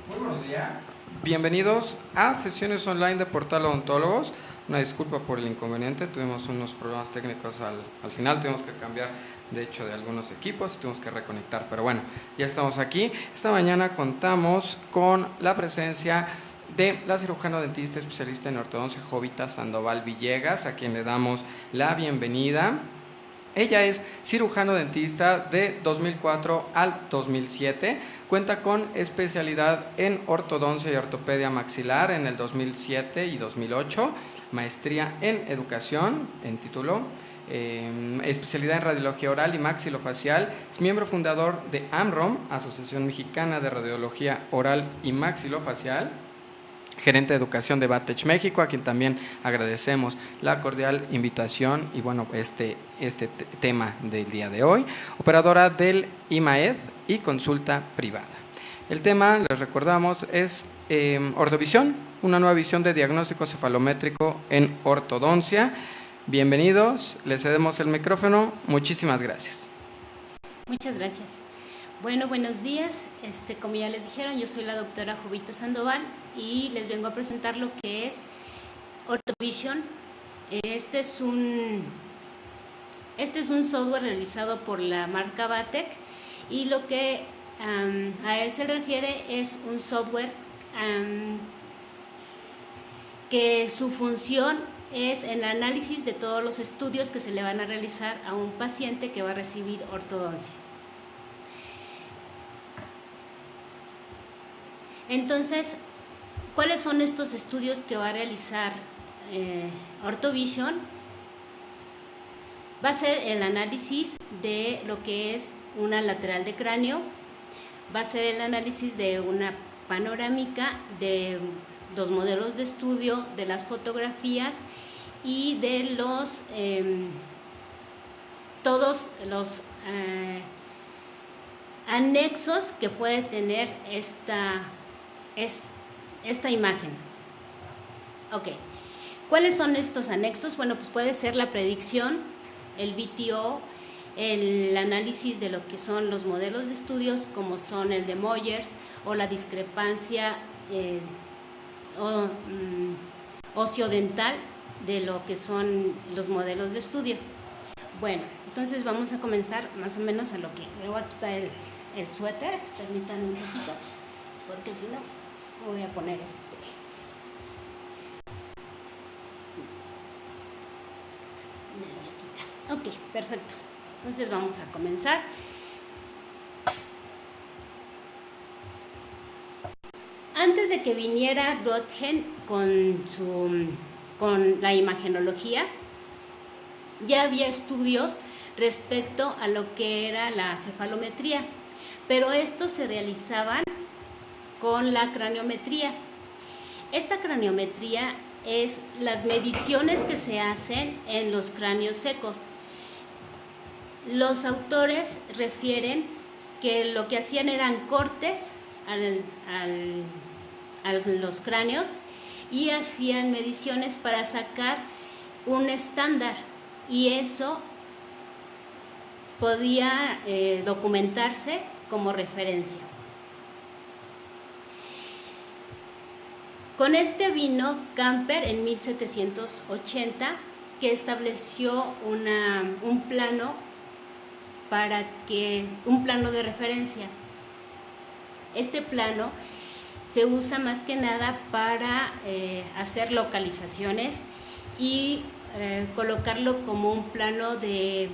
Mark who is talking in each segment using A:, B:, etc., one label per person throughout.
A: Muy buenos días. Bienvenidos a sesiones online de Portal Odontólogos. Una disculpa por el inconveniente, tuvimos unos problemas técnicos al final, tuvimos que cambiar de hecho de algunos equipos y tuvimos que reconectar, pero bueno, ya estamos aquí. Esta mañana contamos con la presencia de la cirujano dentista especialista en ortodoncia Jovita Sandoval Villegas, a quien le damos la bienvenida. Ella es cirujano dentista de 2004 al 2007, cuenta con especialidad en ortodoncia y ortopedia maxilar en el 2007 y 2008, maestría en educación en título, especialidad en radiología oral y maxilofacial, es miembro fundador de AMROM, Asociación Mexicana de Radiología Oral y Maxilofacial, gerente de educación de Batech México, a quien también agradecemos la cordial invitación y bueno, este tema del día de hoy, operadora del IMAED y consulta privada. El tema, les recordamos, es Ortovisión, una nueva visión de diagnóstico cefalométrico en ortodoncia. Bienvenidos, les cedemos el micrófono, muchísimas gracias.
B: Muchas gracias. Bueno, buenos días. Como ya les dijeron, yo soy la doctora Jovita Sandoval y les vengo a presentar lo que es Ortovision. Este es un software realizado por la marca Batech y lo que a él se refiere es un software que su función es el análisis de todos los estudios que se le van a realizar a un paciente que va a recibir ortodoncia. Entonces, ¿cuáles son estos estudios que va a realizar Ortovision? Va a ser el análisis de lo que es una lateral de cráneo, va a ser el análisis de una panorámica, de los modelos de estudio, de las fotografías y de todos los anexos que puede tener esta imagen. Ok, ¿cuáles son estos anexos? Bueno, pues puede ser la predicción, el VTO, el análisis de lo que son los modelos de estudios, como son el de Moyers, o la discrepancia ociodental de lo que son los modelos de estudio. Bueno, entonces vamos a comenzar más o menos a lo que... Me voy a quitar el suéter, permítanme un poquito, porque si no voy a poner Ok, perfecto. Entonces vamos a comenzar. Antes de que viniera Röntgen con la imagenología, ya había estudios respecto a lo que era la cefalometría, pero estos se realizaban con la craniometría. Esta craniometría es las mediciones que se hacen en los cráneos secos. Los autores refieren que lo que hacían eran cortes a los cráneos y hacían mediciones para sacar un estándar, y eso podía documentarse como referencia. Con este vino Camper en 1780, que estableció un plano de referencia. Este plano se usa más que nada para hacer localizaciones y colocarlo como un plano de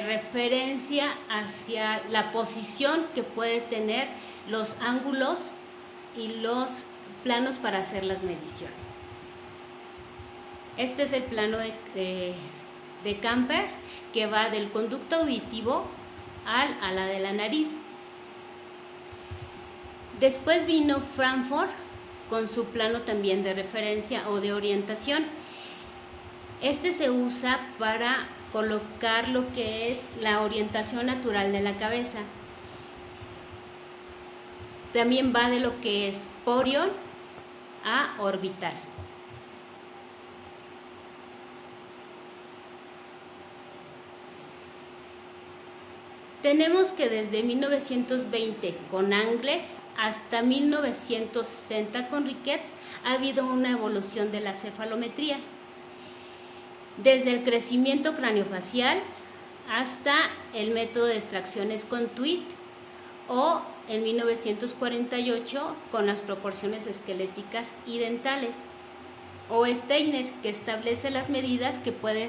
B: referencia hacia la posición que puede tener los ángulos y los planos para hacer las mediciones. Este es el plano de Camper, que va del conducto auditivo a la de la nariz. Después vino Frankfurt con su plano también de referencia o de orientación. Este se usa para colocar lo que es la orientación natural de la cabeza. También va de lo que es porion a orbital. Tenemos que desde 1920 con Angle hasta 1960 con Ricketts ha habido una evolución de la cefalometría, desde el crecimiento craniofacial hasta el método de extracciones con Tweed, o en 1948 con las proporciones esqueléticas y dentales, o Steiner, que establece las medidas que pueden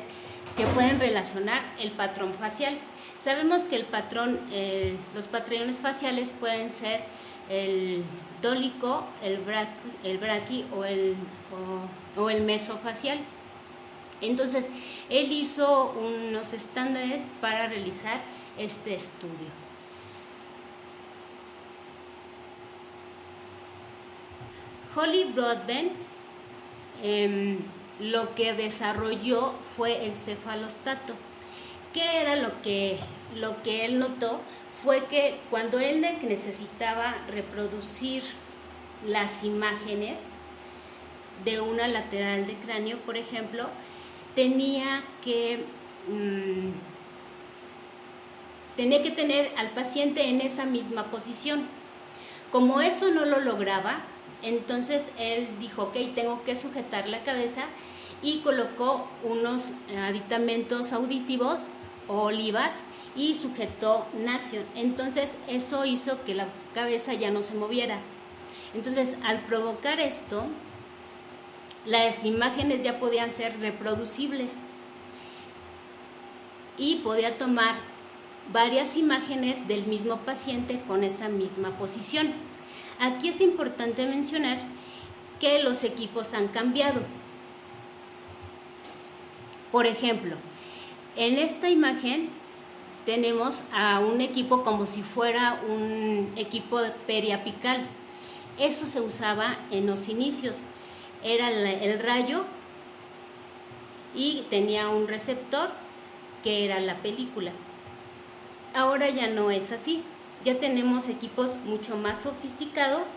B: relacionar el patrón facial. Sabemos que los patrones faciales pueden ser el dólico, el braqui o el mesofacial. Entonces, él hizo unos estándares para realizar este estudio. Holly Broadbent lo que desarrolló fue el cefalostato. ¿Qué era lo que él notó? Fue que cuando él necesitaba reproducir las imágenes de una lateral de cráneo, por ejemplo, tenía que tener al paciente en esa misma posición. Como eso no lo lograba, entonces él dijo, ok, tengo que sujetar la cabeza, y colocó unos aditamentos auditivos o olivas y sujetó Nation. Entonces eso hizo que la cabeza ya no se moviera. Entonces, al provocar esto, las imágenes ya podían ser reproducibles y podía tomar varias imágenes del mismo paciente con esa misma posición. Aquí es importante mencionar que los equipos han cambiado. Por ejemplo, en esta imagen tenemos a un equipo como si fuera un equipo periapical. Eso se usaba en los inicios. Era el rayo y tenía un receptor que era la película. Ahora ya no es así. Ya tenemos equipos mucho más sofisticados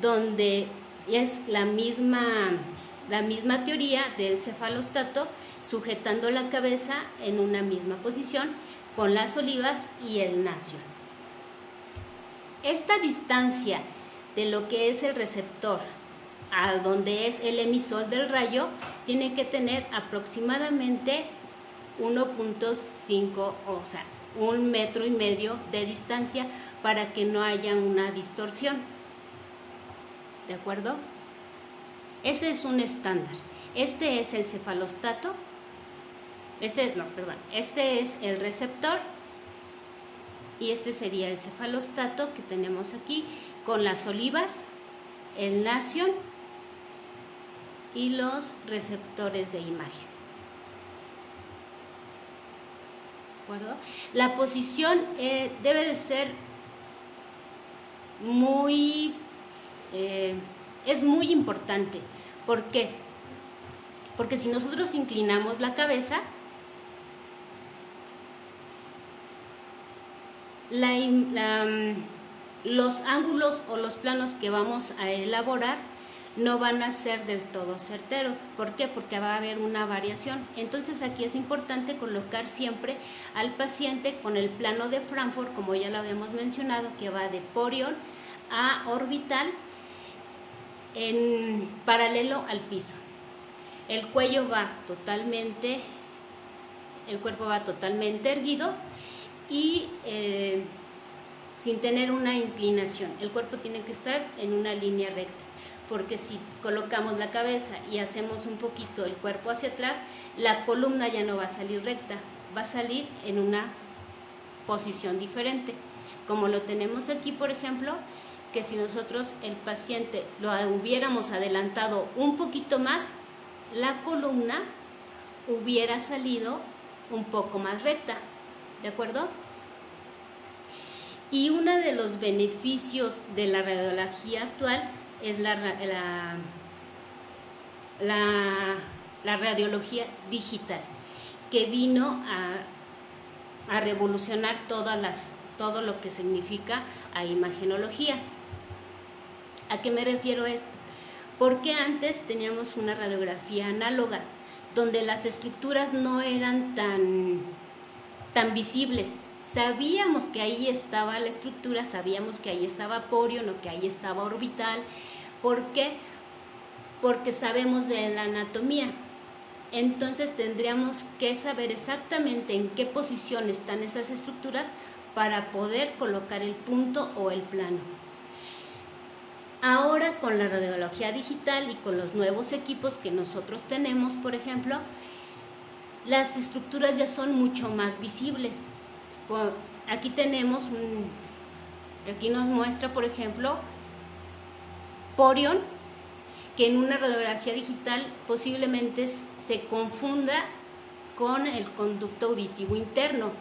B: donde es la misma teoría del cefalostato, sujetando la cabeza en una misma posición con las olivas y el Nation. Esta distancia de lo que es el receptor a donde es el emisor del rayo tiene que tener aproximadamente 1.5, o sea, 1,5 metros de distancia para que no haya una distorsión. ¿De acuerdo? Ese es un estándar. Este es el cefalostato. Este es el receptor y este sería el cefalostato que tenemos aquí con las olivas, el Nation y los receptores de imagen. ¿De acuerdo? La posición debe de ser es muy importante. ¿Por qué? Porque si nosotros inclinamos la cabeza, los ángulos o los planos que vamos a elaborar no van a ser del todo certeros. ¿Por qué? Porque va a haber una variación. Entonces aquí es importante colocar siempre al paciente con el plano de Frankfurt, como ya lo habíamos mencionado, que va de porión a orbital en paralelo al piso. El cuerpo va totalmente erguido y sin tener una inclinación. El cuerpo tiene que estar en una línea recta, porque si colocamos la cabeza y hacemos un poquito el cuerpo hacia atrás, la columna ya no va a salir recta, va a salir en una posición diferente, como lo tenemos aquí, por ejemplo, que si nosotros el paciente lo hubiéramos adelantado un poquito más, la columna hubiera salido un poco más recta, ¿de acuerdo? Y uno de los beneficios de la radiología actual es la radiología digital, que vino a revolucionar todo lo que significa a imagenología. ¿A qué me refiero esto? Porque antes teníamos una radiografía análoga, donde las estructuras no eran tan visibles, Sabíamos que ahí estaba la estructura, sabíamos que ahí estaba porion o que ahí estaba orbital. ¿Por qué? Porque sabemos de la anatomía. Entonces tendríamos que saber exactamente en qué posición están esas estructuras para poder colocar el punto o el plano. Ahora con la radiología digital y con los nuevos equipos que nosotros tenemos, por ejemplo, las estructuras ya son mucho más visibles. Aquí tenemos aquí nos muestra, por ejemplo, porion, que en una radiografía digital posiblemente se confunda con el conducto auditivo interno.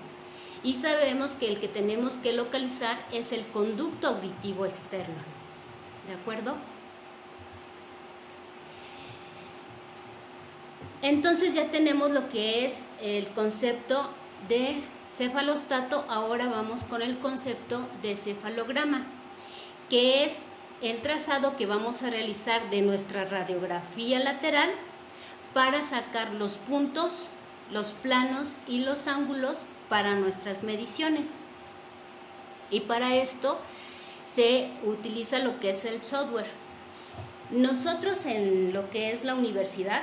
B: Y sabemos que el que tenemos que localizar es el conducto auditivo externo. ¿De acuerdo? Entonces ya tenemos lo que es el concepto de cefalostato. Ahora vamos con el concepto de cefalograma, que es el trazado que vamos a realizar de nuestra radiografía lateral para sacar los puntos, los planos y los ángulos para nuestras mediciones. Y para esto se utiliza lo que es el software. Nosotros en lo que es la universidad,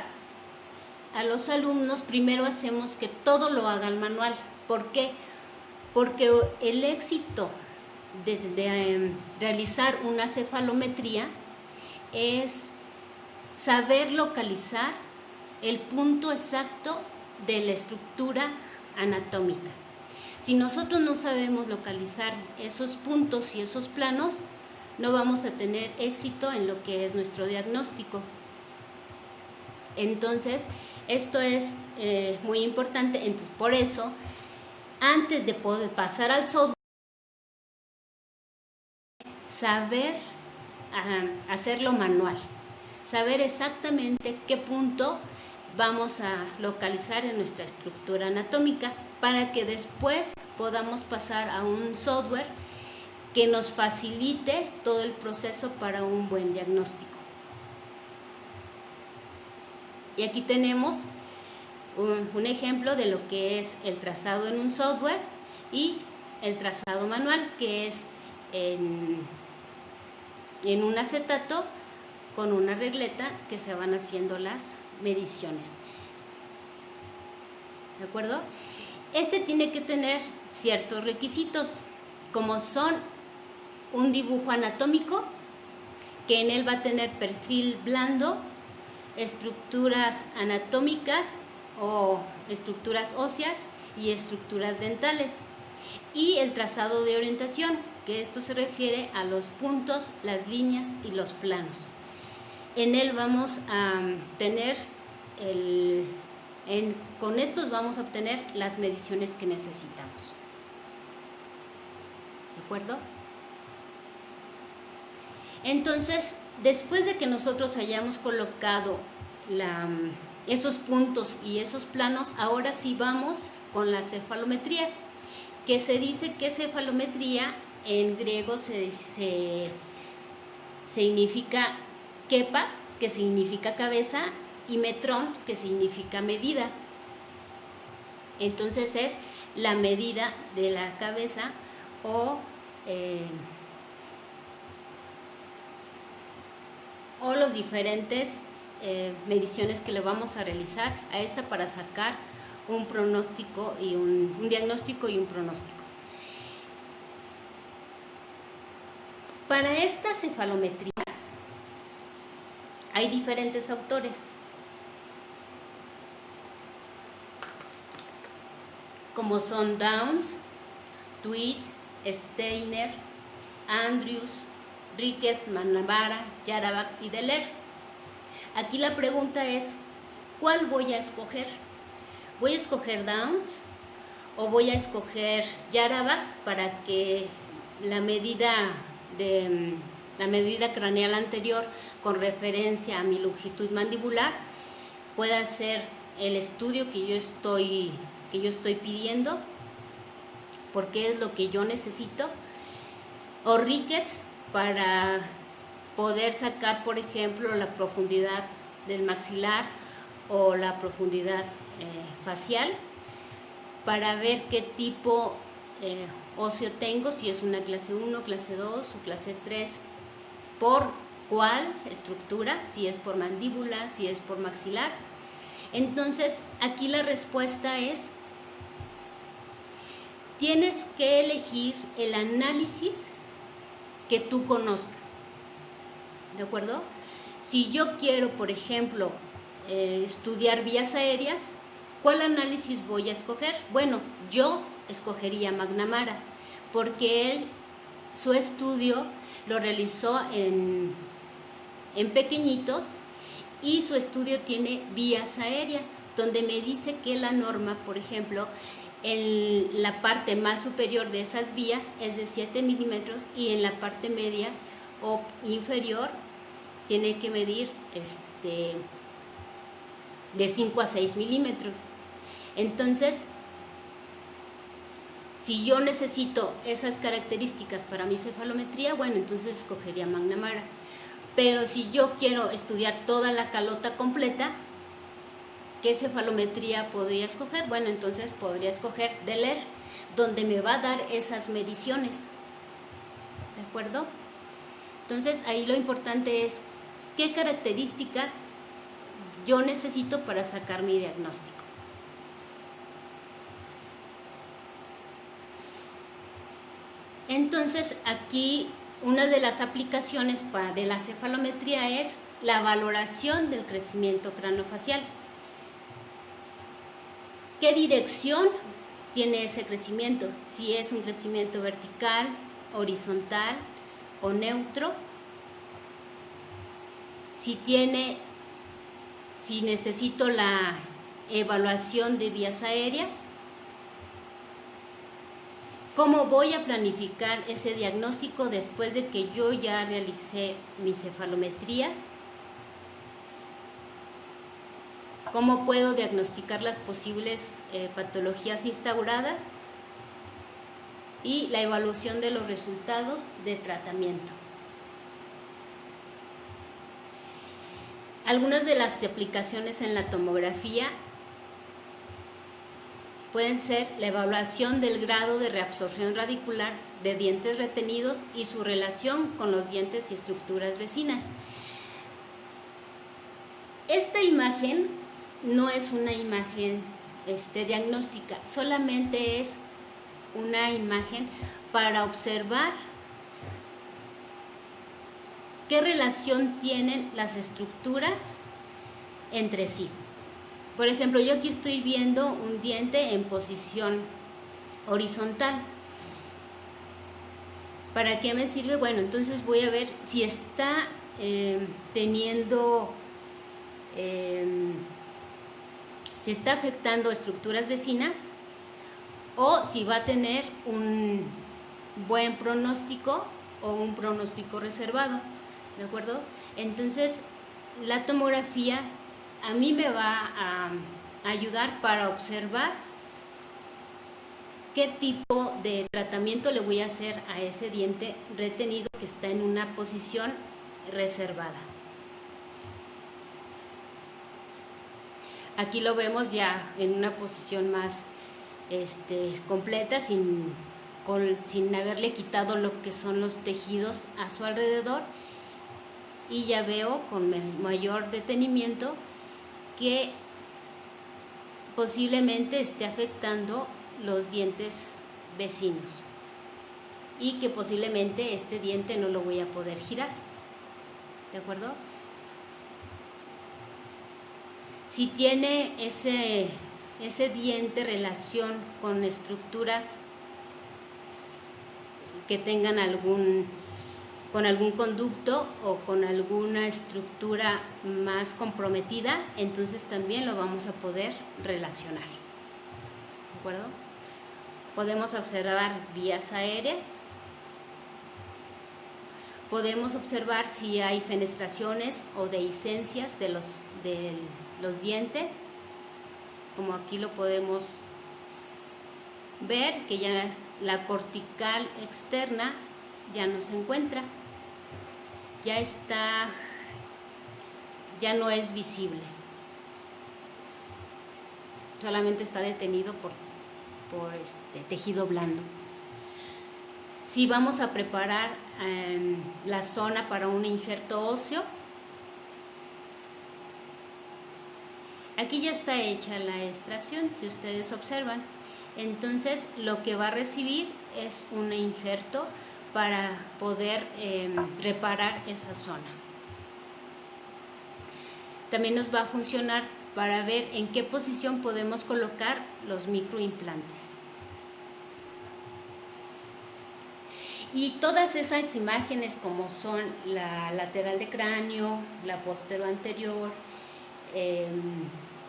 B: a los alumnos primero hacemos que todo lo hagan manual. ¿Por qué? Porque el éxito de realizar una cefalometría es saber localizar el punto exacto de la estructura anatómica. Si nosotros no sabemos localizar esos puntos y esos planos, no vamos a tener éxito en lo que es nuestro diagnóstico. Entonces, esto es muy importante. Entonces, por eso, antes de poder pasar al software, saber hacerlo manual, saber exactamente qué punto vamos a localizar en nuestra estructura anatómica para que después podamos pasar a un software que nos facilite todo el proceso para un buen diagnóstico. Y aquí tenemos un ejemplo de lo que es el trazado en un software y el trazado manual, que es en un acetato con una regleta que se van haciendo las mediciones. ¿De acuerdo? Este tiene que tener ciertos requisitos, como son un dibujo anatómico, que en él va a tener perfil blando, estructuras anatómicas o estructuras óseas y estructuras dentales, y el trazado de orientación, que esto se refiere a los puntos, las líneas y los planos. En él vamos a tener con estos vamos a obtener las mediciones que necesitamos. ¿De acuerdo? Entonces, después de que nosotros hayamos colocado esos puntos y esos planos, ahora sí vamos con la cefalometría, que se dice que cefalometría en griego significa kepa, que significa cabeza, y metrón, que significa medida. Entonces es la medida de la cabeza o los diferentes mediciones que le vamos a realizar a esta para sacar un pronóstico y un diagnóstico y un pronóstico. Para estas cefalometrías hay diferentes autores, como son Downs, Tweed, Steiner, Andrews, Ricketts, Manavara, Yarabak y Deller. Aquí la pregunta es, ¿cuál voy a escoger? ¿Voy a escoger Downs o voy a escoger Yarabak para que la medida craneal anterior con referencia a mi longitud mandibular pueda ser el estudio que yo estoy pidiendo, porque es lo que yo necesito? O Ricketts para poder sacar, por ejemplo, la profundidad del maxilar o la profundidad facial, para ver qué tipo óseo tengo, si es una clase 1, clase 2 o clase 3, por cuál estructura, si es por mandíbula, si es por maxilar. Entonces, aquí la respuesta es, tienes que elegir el análisis que tú conozcas, ¿de acuerdo? Si yo quiero, por ejemplo, estudiar vías aéreas, ¿cuál análisis voy a escoger? Bueno, yo escogería McNamara, porque él, su estudio lo realizó en pequeñitos, y su estudio tiene vías aéreas, donde me dice que la norma, por ejemplo, en la parte más superior de esas vías es de 7 milímetros y en la parte media o inferior tiene que medir de 5 a 6 milímetros. Entonces, si yo necesito esas características para mi cefalometría, bueno, entonces escogería McNamara. Pero si yo quiero estudiar toda la calota completa, ¿qué cefalometría podría escoger? Bueno, entonces podría escoger Deller, donde me va a dar esas mediciones. ¿De acuerdo? Entonces, ahí lo importante es qué características yo necesito para sacar mi diagnóstico. Entonces, aquí una de las aplicaciones de la cefalometría es la valoración del crecimiento craneofacial. ¿Qué dirección tiene ese crecimiento? Si es un crecimiento vertical, horizontal o neutro. Si necesito la evaluación de vías aéreas. ¿Cómo voy a planificar ese diagnóstico después de que yo ya realicé mi cefalometría? ¿Cómo puedo diagnosticar las posibles patologías instauradas? Y la evaluación de los resultados de tratamiento. Algunas de las aplicaciones en la tomografía pueden ser la evaluación del grado de reabsorción radicular de dientes retenidos y su relación con los dientes y estructuras vecinas. Esta imagen no es una imagen diagnóstica, solamente es una imagen para observar qué relación tienen las estructuras entre sí. Por ejemplo, yo aquí estoy viendo un diente en posición horizontal. ¿Para qué me sirve? Bueno, entonces voy a ver si está si está afectando estructuras vecinas o si va a tener un buen pronóstico o un pronóstico reservado, ¿de acuerdo? Entonces, la tomografía a mí me va a ayudar para observar qué tipo de tratamiento le voy a hacer a ese diente retenido que está en una posición reservada. Aquí lo vemos ya en una posición más completa, sin haberle quitado lo que son los tejidos a su alrededor, y ya veo con mayor detenimiento que posiblemente esté afectando los dientes vecinos y que posiblemente este diente no lo voy a poder girar, ¿de acuerdo? Si tiene ese diente relación con estructuras que tengan con algún conducto o con alguna estructura más comprometida, entonces también lo vamos a poder relacionar, ¿de acuerdo? Podemos observar vías aéreas, podemos observar si hay fenestraciones o dehiscencias de los dientes, como aquí lo podemos ver, que ya la cortical externa ya no se encuentra, ya no es visible, solamente está detenido por tejido blando. si vamos a preparar la zona para un injerto óseo. Aquí ya está hecha la extracción, si ustedes observan. Entonces lo que va a recibir es un injerto para poder reparar esa zona. También nos va a funcionar para ver en qué posición podemos colocar los microimplantes. Y todas esas imágenes, como son la lateral de cráneo, la postero anterior,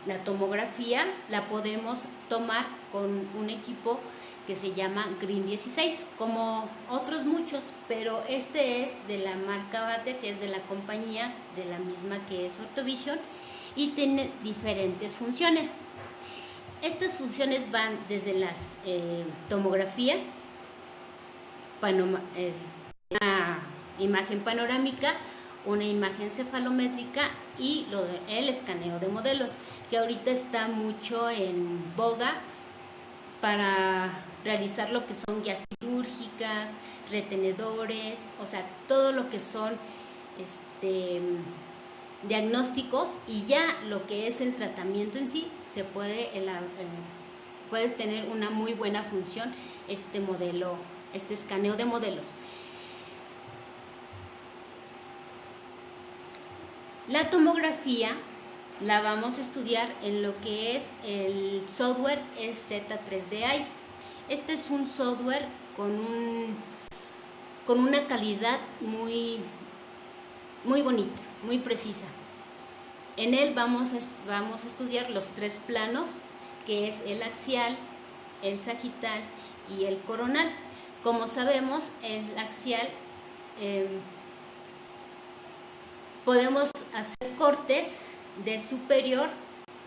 B: la tomografía, la podemos tomar con un equipo que se llama Green 16, como otros muchos, pero este es de la marca Bate, que es de la compañía de la misma que es Orthovision, y tiene diferentes funciones. Estas funciones van desde la tomografía, una imagen panorámica, una imagen cefalométrica y el escaneo de modelos, que ahorita está mucho en boga para realizar lo que son guías quirúrgicas, retenedores, o sea, todo lo que son diagnósticos, y ya lo que es el tratamiento en sí, se puede puedes tener una muy buena función este escaneo de modelos. La tomografía la vamos a estudiar en lo que es el software Z3D-AI. Este es un software con una calidad muy bonita, muy precisa. En él vamos a estudiar los 3 planos, que es el axial, el sagital y el coronal. Como sabemos, el axial podemos hacer cortes de superior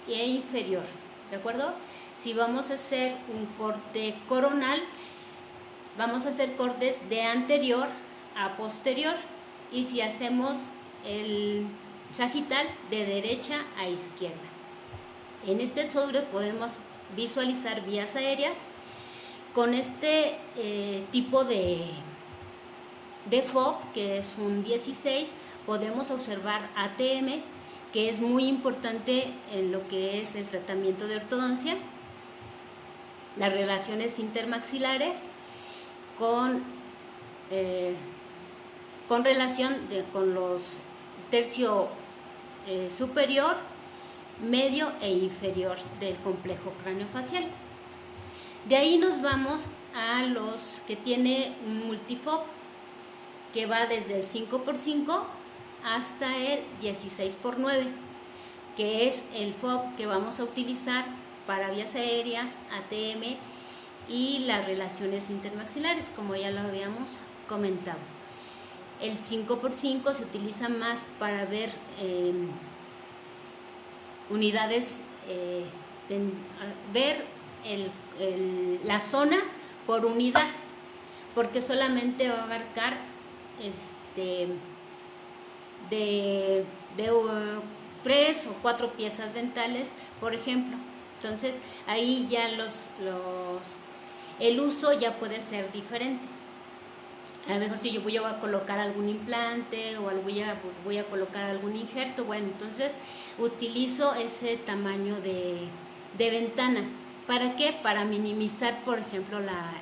B: e inferior, ¿de acuerdo? Si vamos a hacer un corte coronal, vamos a hacer cortes de anterior a posterior, y si hacemos el sagital, de derecha a izquierda. En este software podemos visualizar vías aéreas. Con este tipo de FOB, que es un 16, podemos observar ATM, que es muy importante en lo que es el tratamiento de ortodoncia, las relaciones intermaxilares con relación con los tercio superior, medio e inferior del complejo craneofacial. De ahí nos vamos a los que tiene un multifob, que va desde el 5x5 hasta el 16x9, que es el FOB que vamos a utilizar para vías aéreas, ATM y las relaciones intermaxilares, como ya lo habíamos comentado. El 5x5 se utiliza más para ver unidades, ver la zona por unidad, porque solamente va a abarcar de 3 o 4 piezas dentales, por ejemplo. Entonces ahí ya el uso ya puede ser diferente. A lo mejor si yo voy a colocar algún implante o voy a colocar algún injerto, bueno, entonces utilizo ese tamaño de ventana. ¿Para qué? Para minimizar, por ejemplo, la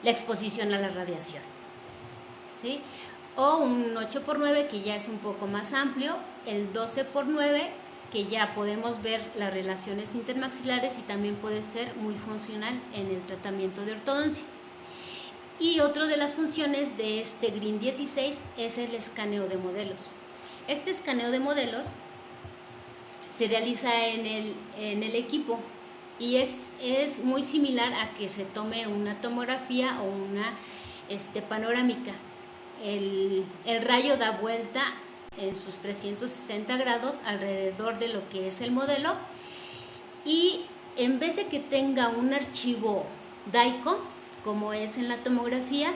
B: exposición a la radiación, ¿sí? O un 8x9, que ya es un poco más amplio, el 12x9, que ya podemos ver las relaciones intermaxilares y también puede ser muy funcional en el tratamiento de ortodoncia. Y otra de las funciones de este Green 16 es el escaneo de modelos. Este escaneo de modelos se realiza en el equipo y es muy similar a que se tome una tomografía o una panorámica. El rayo da vuelta en sus 360 grados alrededor de lo que es el modelo, y en vez de que tenga un archivo DICOM como es en la tomografía,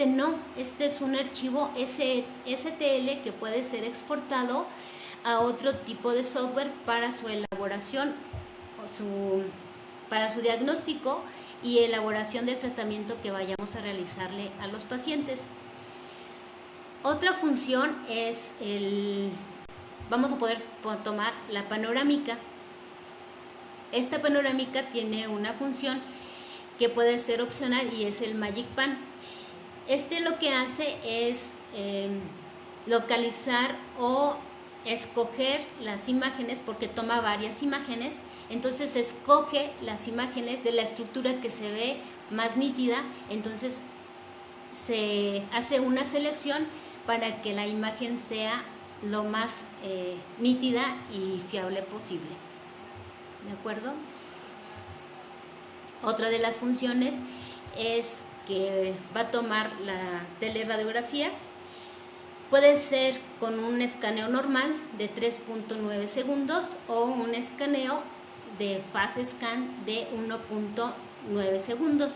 B: no, este es un archivo STL que puede ser exportado a otro tipo de software para su elaboración o para su diagnóstico y elaboración del tratamiento que vayamos a realizarle a los pacientes. Otra función es vamos a poder tomar la panorámica. Esta panorámica tiene una función que puede ser opcional y es el Magic Pan. Lo que hace es localizar o escoger las imágenes, porque toma varias imágenes, entonces escoge las imágenes de la estructura que se ve más nítida, entonces se hace una selección para que la imagen sea lo más nítida y fiable posible. ¿De acuerdo? Otra de las funciones es que va a tomar la teleradiografía. Puede ser con un escaneo normal de 3.9 segundos o un escaneo de Fast Scan de 1.9 segundos.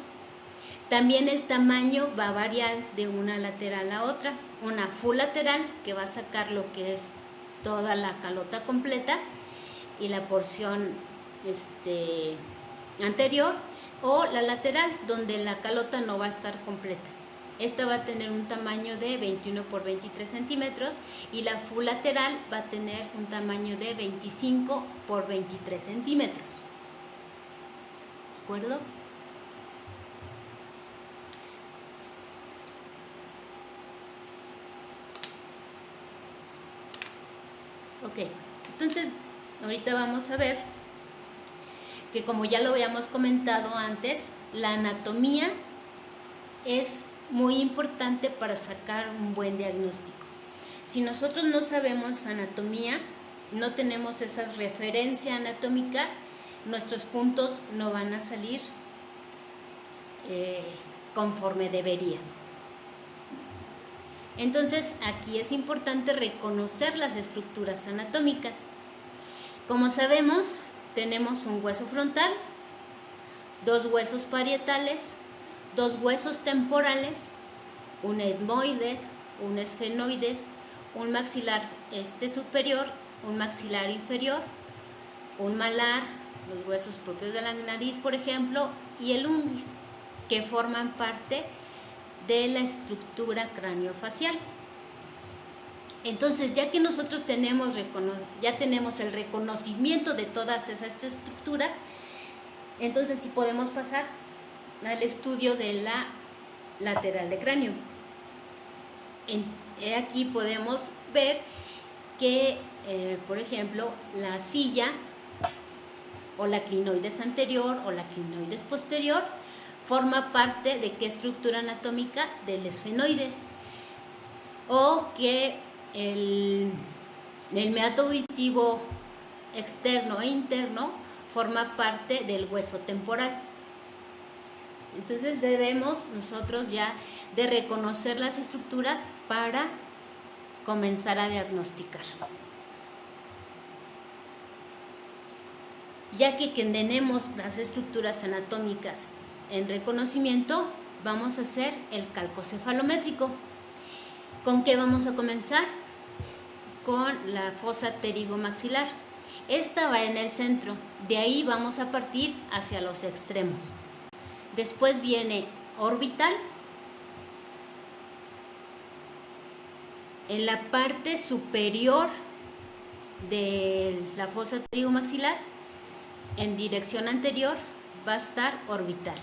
B: También el tamaño va a variar de una lateral a otra. Una full lateral, que va a sacar lo que es toda la calota completa y la porción anterior, o la lateral, donde la calota no va a estar completa. Esta va a tener un tamaño de 21 por 23 centímetros y la full lateral va a tener un tamaño de 25 por 23 centímetros. ¿De acuerdo? Ok, entonces ahorita vamos a ver que, como ya lo habíamos comentado antes, la anatomía es muy importante para sacar un buen diagnóstico. Si nosotros no sabemos anatomía, no tenemos esa referencia anatómica, nuestros puntos no van a salir conforme debería. Entonces, aquí es importante reconocer las estructuras anatómicas. Como sabemos, tenemos un hueso frontal, dos huesos parietales, dos huesos temporales, un etmoides, un esfenoides, un maxilar superior, un maxilar inferior, un malar, los huesos propios de la nariz, por ejemplo, y el unguis, que forman parte de la estructura craneofacial. Entonces, ya que nosotros tenemos el reconocimiento de todas esas estructuras, entonces sí podemos pasar al estudio de la lateral de cráneo. Aquí podemos ver que, por ejemplo, la silla o la clinoides anterior o la clinoides posterior forma parte de qué estructura anatómica, del esfenoides, o que el meato auditivo externo e interno forma parte del hueso temporal. Entonces debemos nosotros ya de reconocer las estructuras para comenzar a diagnosticar. Ya que tenemos las estructuras anatómicas en reconocimiento, vamos a hacer el cálculo cefalométrico. ¿Con qué vamos a comenzar? Con la fosa pterigomaxilar. Esta va en el centro, de ahí vamos a partir hacia los extremos. Después viene orbital. En la parte superior de la fosa pterigomaxilar, en dirección anterior, va a estar orbital.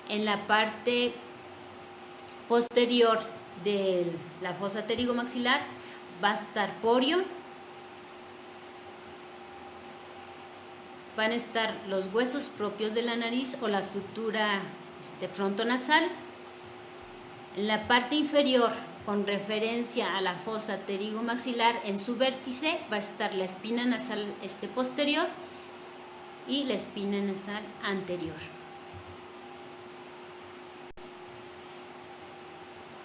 B: En la parte posterior de la fosa pterigomaxilar va a estar porio. Van a estar los huesos propios de la nariz o la estructura frontonasal. En la parte inferior, con referencia a la fosa pterigomaxilar, en su vértice va a estar la espina nasal posterior y la espina nasal anterior.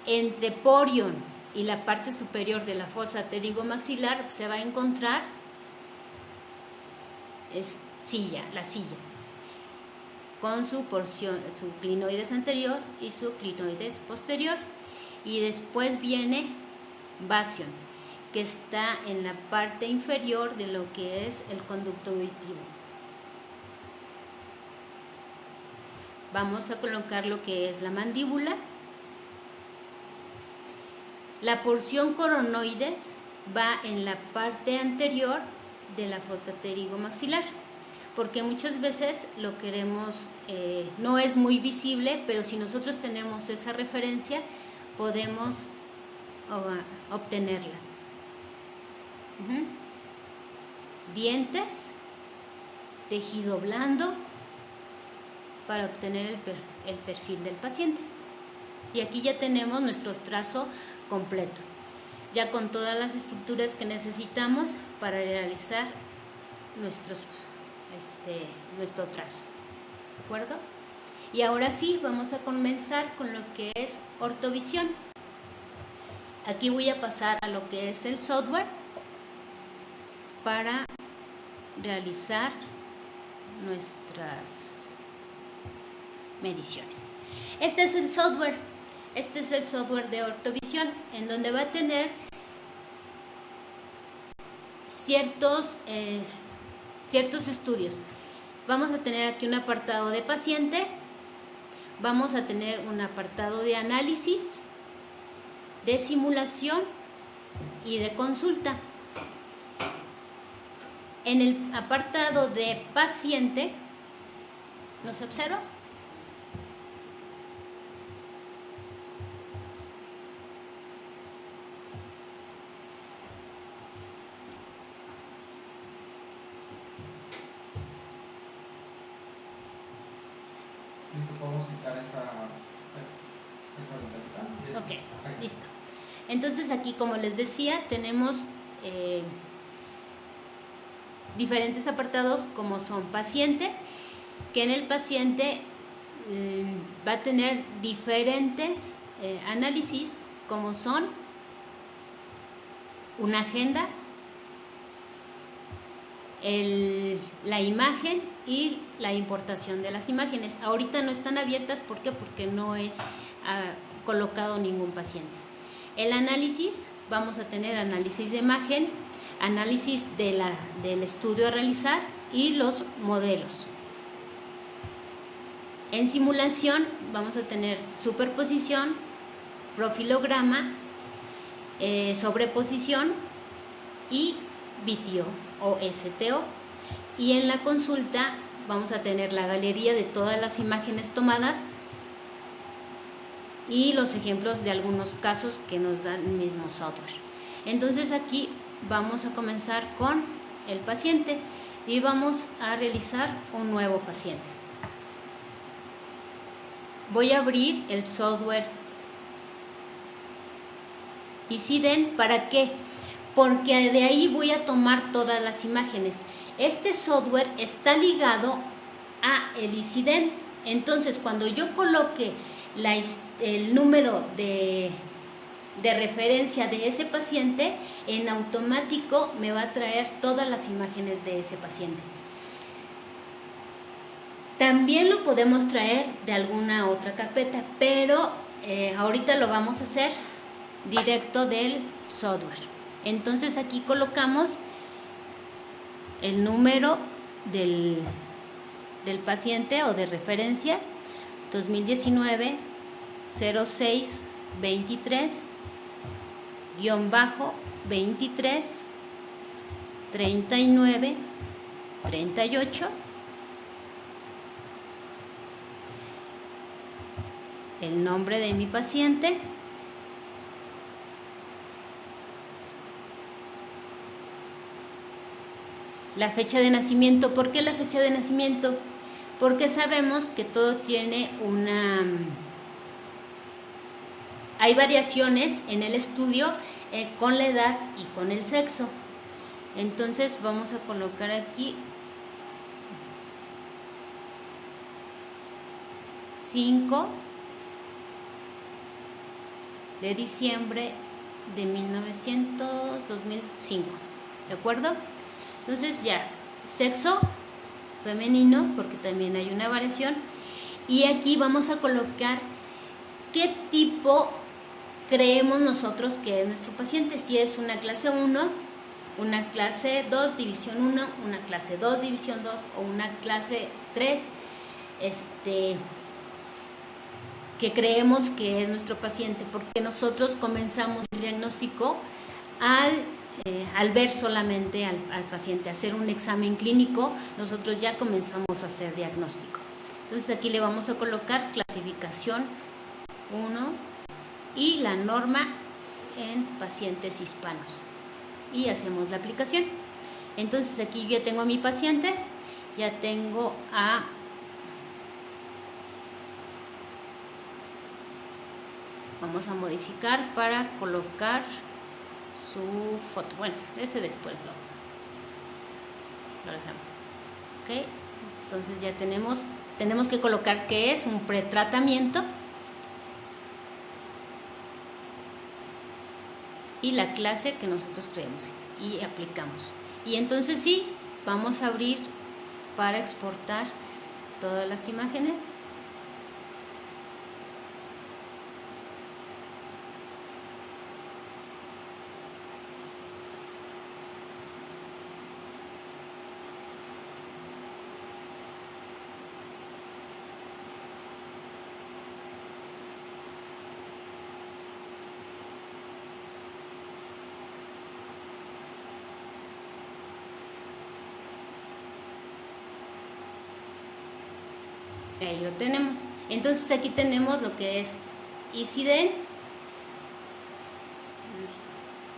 B: Entre porion y la parte superior de la fosa pterigomaxilar se va a encontrar la silla, con su porción, su clinoides anterior y su clinoides posterior. Y después viene basión, que está en la parte inferior de lo que es el conducto auditivo. Vamos a colocar lo que es la mandíbula. La porción coronoides va en la parte anterior de la fosa pterigomaxilar, porque muchas veces lo queremos, no es muy visible, pero si nosotros tenemos esa referencia, podemos obtenerla. Dientes, tejido blando, para obtener el perfil del paciente. Y aquí ya tenemos nuestro trazo completo, ya con todas las estructuras que necesitamos para realizar nuestro trazo. ¿De acuerdo? Y ahora sí, vamos a comenzar con lo que es ortovisión. Aquí voy a pasar a lo que es el software para realizar nuestras mediciones. Este es el software de ortovisión, en donde va a tener ciertos estudios. Vamos a tener aquí un apartado de paciente, vamos a tener un apartado de análisis, de simulación y de consulta. En el apartado de paciente, ¿nos observa?
A: Podemos quitar esa ventanita.
B: Ok, listo. Entonces aquí, como les decía, tenemos diferentes apartados como son paciente, que en el paciente va a tener diferentes análisis como son una agenda, la imagen y la importación de las imágenes. Ahorita no están abiertas, ¿por qué? Porque no he colocado ningún paciente. El análisis, vamos a tener análisis de imagen, análisis del estudio a realizar y los modelos. En simulación vamos a tener superposición, profilograma, sobreposición y VTO o STO. Y en la consulta vamos a tener la galería de todas las imágenes tomadas y los ejemplos de algunos casos que nos da el mismo software. Entonces aquí vamos a comenzar con el paciente y vamos a realizar un nuevo paciente. Voy a abrir el software ICIDEN. ¿Para qué? Porque de ahí voy a tomar todas las imágenes. Este software está ligado a el ICIDEN. Entonces, cuando yo coloque el número de referencia de ese paciente, en automático me va a traer todas las imágenes de ese paciente. También lo podemos traer de alguna otra carpeta, pero ahorita lo vamos a hacer directo del software. Entonces aquí colocamos el número del paciente o de referencia 2019 06 23 23 39 38, el nombre de mi paciente, la fecha de nacimiento. ¿Por qué la fecha de nacimiento? Porque sabemos que todo tiene hay variaciones en el estudio con la edad y con el sexo. Entonces vamos a colocar aquí 5 de diciembre de 2005, ¿de acuerdo? Entonces ya, sexo femenino, porque también hay una variación, y aquí vamos a colocar qué tipo creemos nosotros que es nuestro paciente, si es una clase 1, una clase 2 división 1, una clase 2 división 2 o una clase 3, que creemos que es nuestro paciente, porque nosotros comenzamos el diagnóstico al ver solamente al paciente, hacer un examen clínico, nosotros ya comenzamos a hacer diagnóstico. Entonces aquí le vamos a colocar clasificación 1 y la norma en pacientes hispanos y hacemos la aplicación. Entonces aquí ya tengo a mi paciente, ya tengo vamos a modificar para colocar su foto. Bueno, ese después lo hacemos. Ok, entonces ya tenemos que colocar que es un pretratamiento y la clase que nosotros creemos y aplicamos. Y entonces sí, vamos a abrir para exportar todas las imágenes. Ahí lo tenemos. Entonces aquí tenemos lo que es ICIDEN.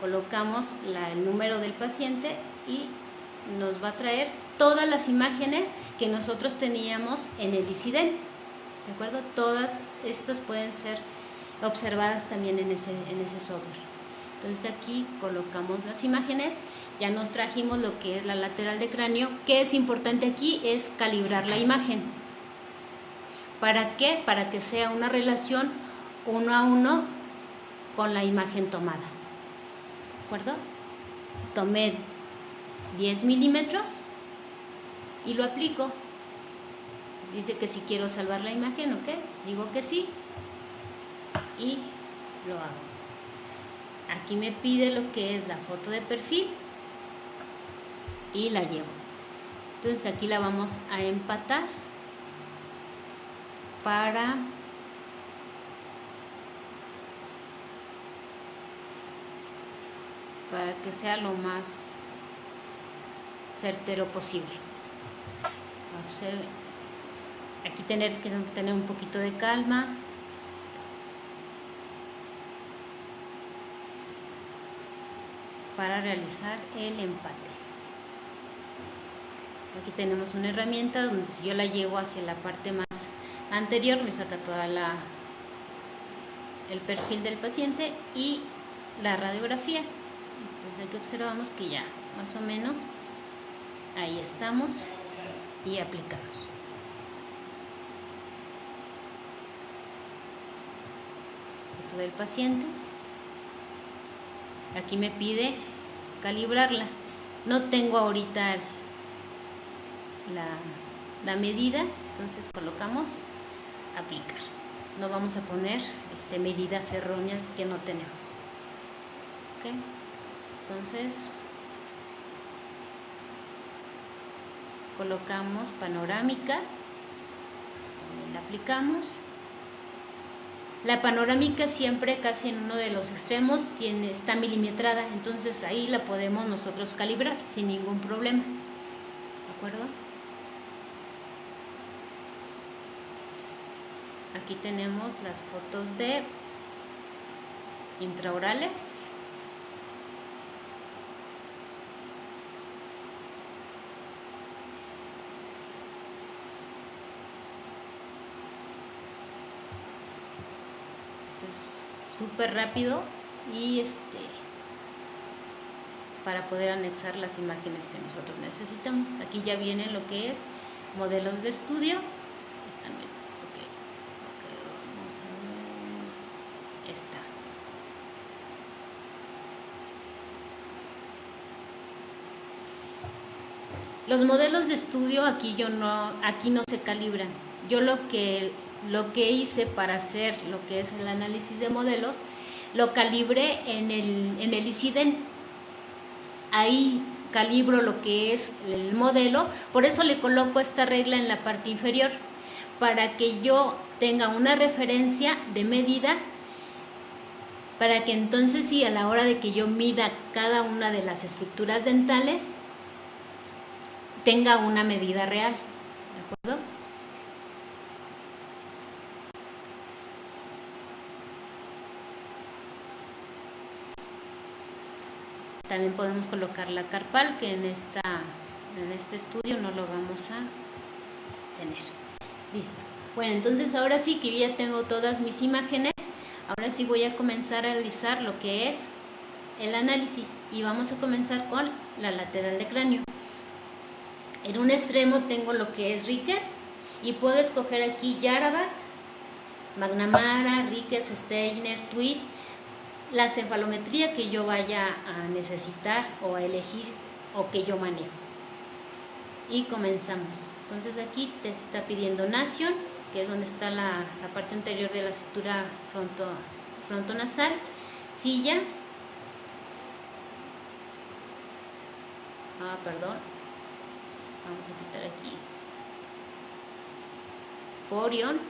B: Colocamos el número del paciente y nos va a traer todas las imágenes que nosotros teníamos en el ICIDEN. ¿De acuerdo? Todas estas pueden ser observadas también en ese software. Entonces aquí colocamos las imágenes, ya nos trajimos lo que es la lateral de cráneo. ¿Qué es importante aquí? Es calibrar la imagen. ¿Para qué? Para que sea una relación 1 a 1 con la imagen tomada. ¿De acuerdo? Tomé 10 milímetros y lo aplico. Dice que si quiero salvar la imagen, ¿ok? Digo que sí y lo hago. Aquí me pide lo que es la foto de perfil y la llevo. Entonces aquí la vamos a empatar para que sea lo más certero posible. Observe. Aquí tener que tener un poquito de calma. Para realizar el empate. Aquí tenemos una herramienta donde si yo la llevo hacia la parte más anterior me saca toda el perfil del paciente y la radiografía. Entonces aquí observamos que ya más o menos ahí estamos y aplicamos. Foto del paciente. Aquí me pide calibrarla. No tengo ahorita la medida, entonces colocamos aplicar. No vamos a poner medidas erróneas que no tenemos. ¿Okay? Entonces colocamos panorámica, también la aplicamos. La panorámica siempre casi en uno de los extremos está milimetrada, entonces ahí la podemos nosotros calibrar sin ningún problema. ¿De acuerdo? Aquí tenemos las fotos de intraorales. Es súper rápido y para poder anexar las imágenes que nosotros necesitamos. Aquí ya viene lo que es modelos de estudio. Esta no es vamos a ver esta. Los modelos de estudio aquí no se calibran. Yo lo que hice para hacer lo que es el análisis de modelos, lo calibré en el ICIDEN. Ahí calibro lo que es el modelo, por eso le coloco esta regla en la parte inferior, para que yo tenga una referencia de medida, para que entonces sí, a la hora de que yo mida cada una de las estructuras dentales, tenga una medida real, ¿de acuerdo? También podemos colocar la carpal, que en este estudio no lo vamos a tener. Listo. Bueno, entonces ahora sí que yo ya tengo todas mis imágenes, ahora sí voy a comenzar a realizar lo que es el análisis y vamos a comenzar con la lateral de cráneo. En un extremo tengo lo que es Ricketts y puedo escoger aquí Yarabak, McNamara, Ricketts, Steiner, Tweed, la cefalometría que yo vaya a necesitar o a elegir o que yo manejo. Y comenzamos. Entonces aquí te está pidiendo Nation, que es donde está la parte anterior de la sutura frontonasal, silla, perdón, vamos a quitar aquí, porion,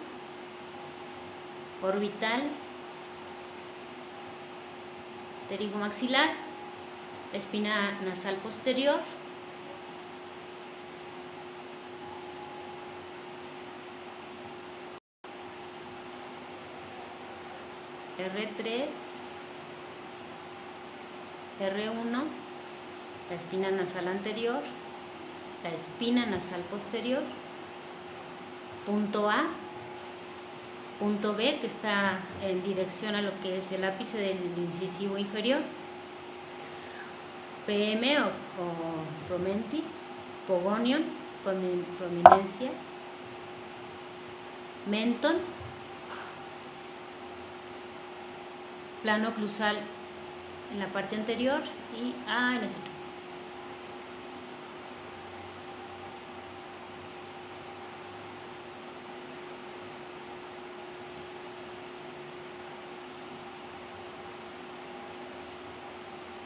B: orbital, pterigomaxilar, espina nasal posterior, R3, R1, la espina nasal anterior, la espina nasal posterior, punto A, punto B, que está en dirección a lo que es el ápice del incisivo inferior, PM o promenti, pogonion, prominencia, menton, plano oclusal en la parte anterior y no es cierto.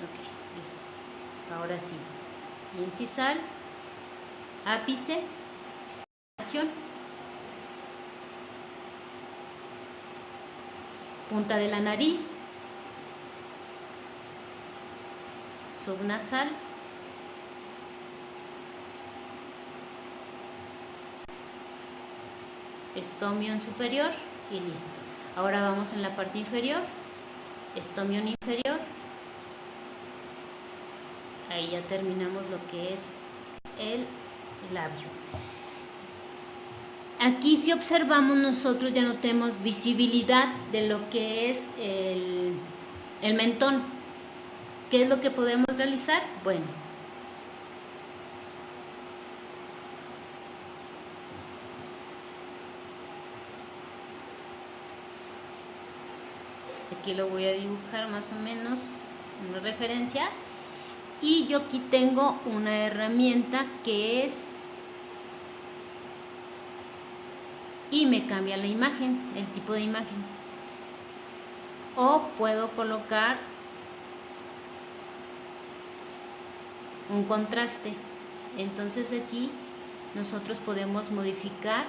B: Ok, listo. Ahora sí, incisal, ápice, punta de la nariz, subnasal, estomión superior y listo. Ahora vamos en la parte inferior, estomión inferior. Ahí ya terminamos lo que es el labio. Aquí si observamos nosotros ya no tenemos visibilidad de lo que es el mentón. ¿Qué es lo que podemos realizar? Bueno, aquí lo voy a dibujar más o menos una referencia. Y yo aquí tengo una herramienta que es, y me cambia la imagen, el tipo de imagen. O puedo colocar un contraste. Entonces aquí nosotros podemos modificar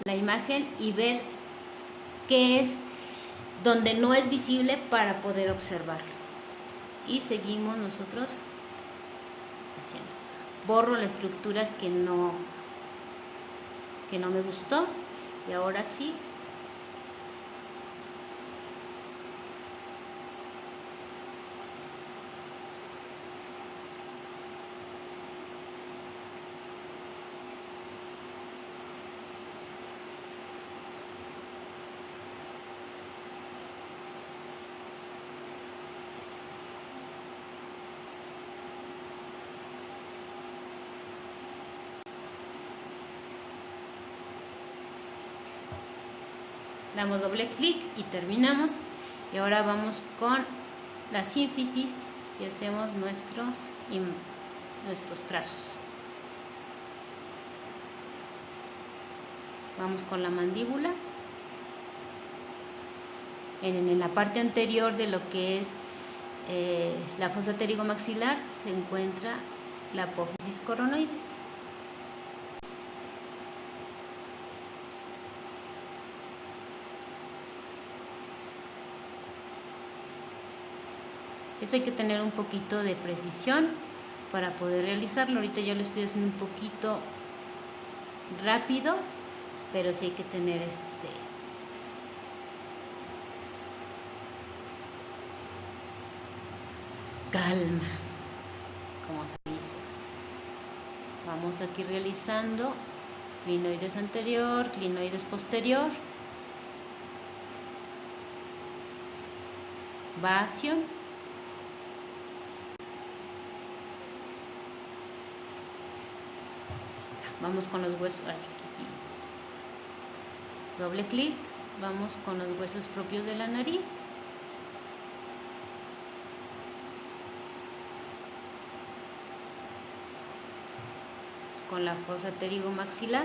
B: la imagen y ver qué es donde no es visible para poder observarlo. Y seguimos nosotros haciendo. Borro la estructura que no me gustó y ahora sí damos doble clic y terminamos. Y ahora vamos con la sínfisis y hacemos nuestros trazos. Vamos con la mandíbula. en la parte anterior de lo que es la fosa pterigomaxilar se encuentra la apófisis coronoides. Eso hay que tener un poquito de precisión para poder realizarlo. Ahorita yo lo estoy haciendo un poquito rápido, pero sí hay que tener calma, como se dice. Vamos aquí realizando clinoides anterior, clinoides posterior, vacío. Vamos con los huesos, doble clic, vamos con los huesos propios de la nariz. Con la fosa pterigomaxilar.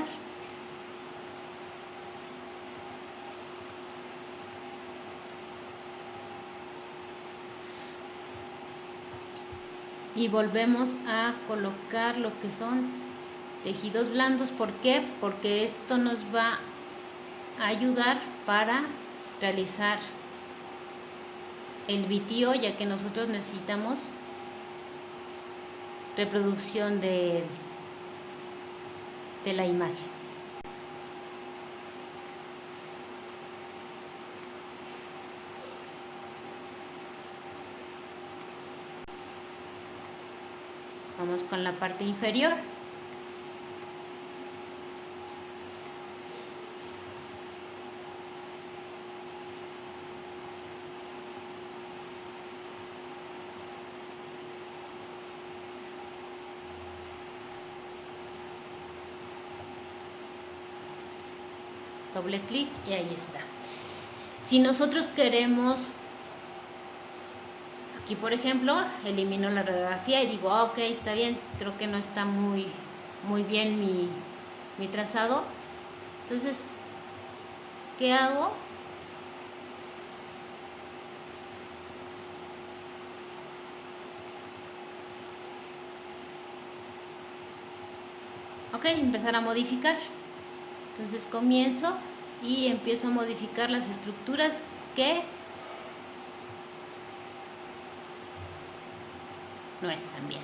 B: Y volvemos a colocar lo que son tejidos blandos. ¿Por qué? Porque esto nos va a ayudar para realizar el VTO, ya que nosotros necesitamos reproducción de la imagen. Vamos con la parte inferior. Doble clic y ahí está. Si nosotros queremos, aquí por ejemplo, elimino la radiografía y digo, ok, está bien, creo que no está muy bien mi trazado. Entonces, ¿qué hago? Ok, empezar a modificar. Entonces comienzo y empiezo a modificar las estructuras que no están bien.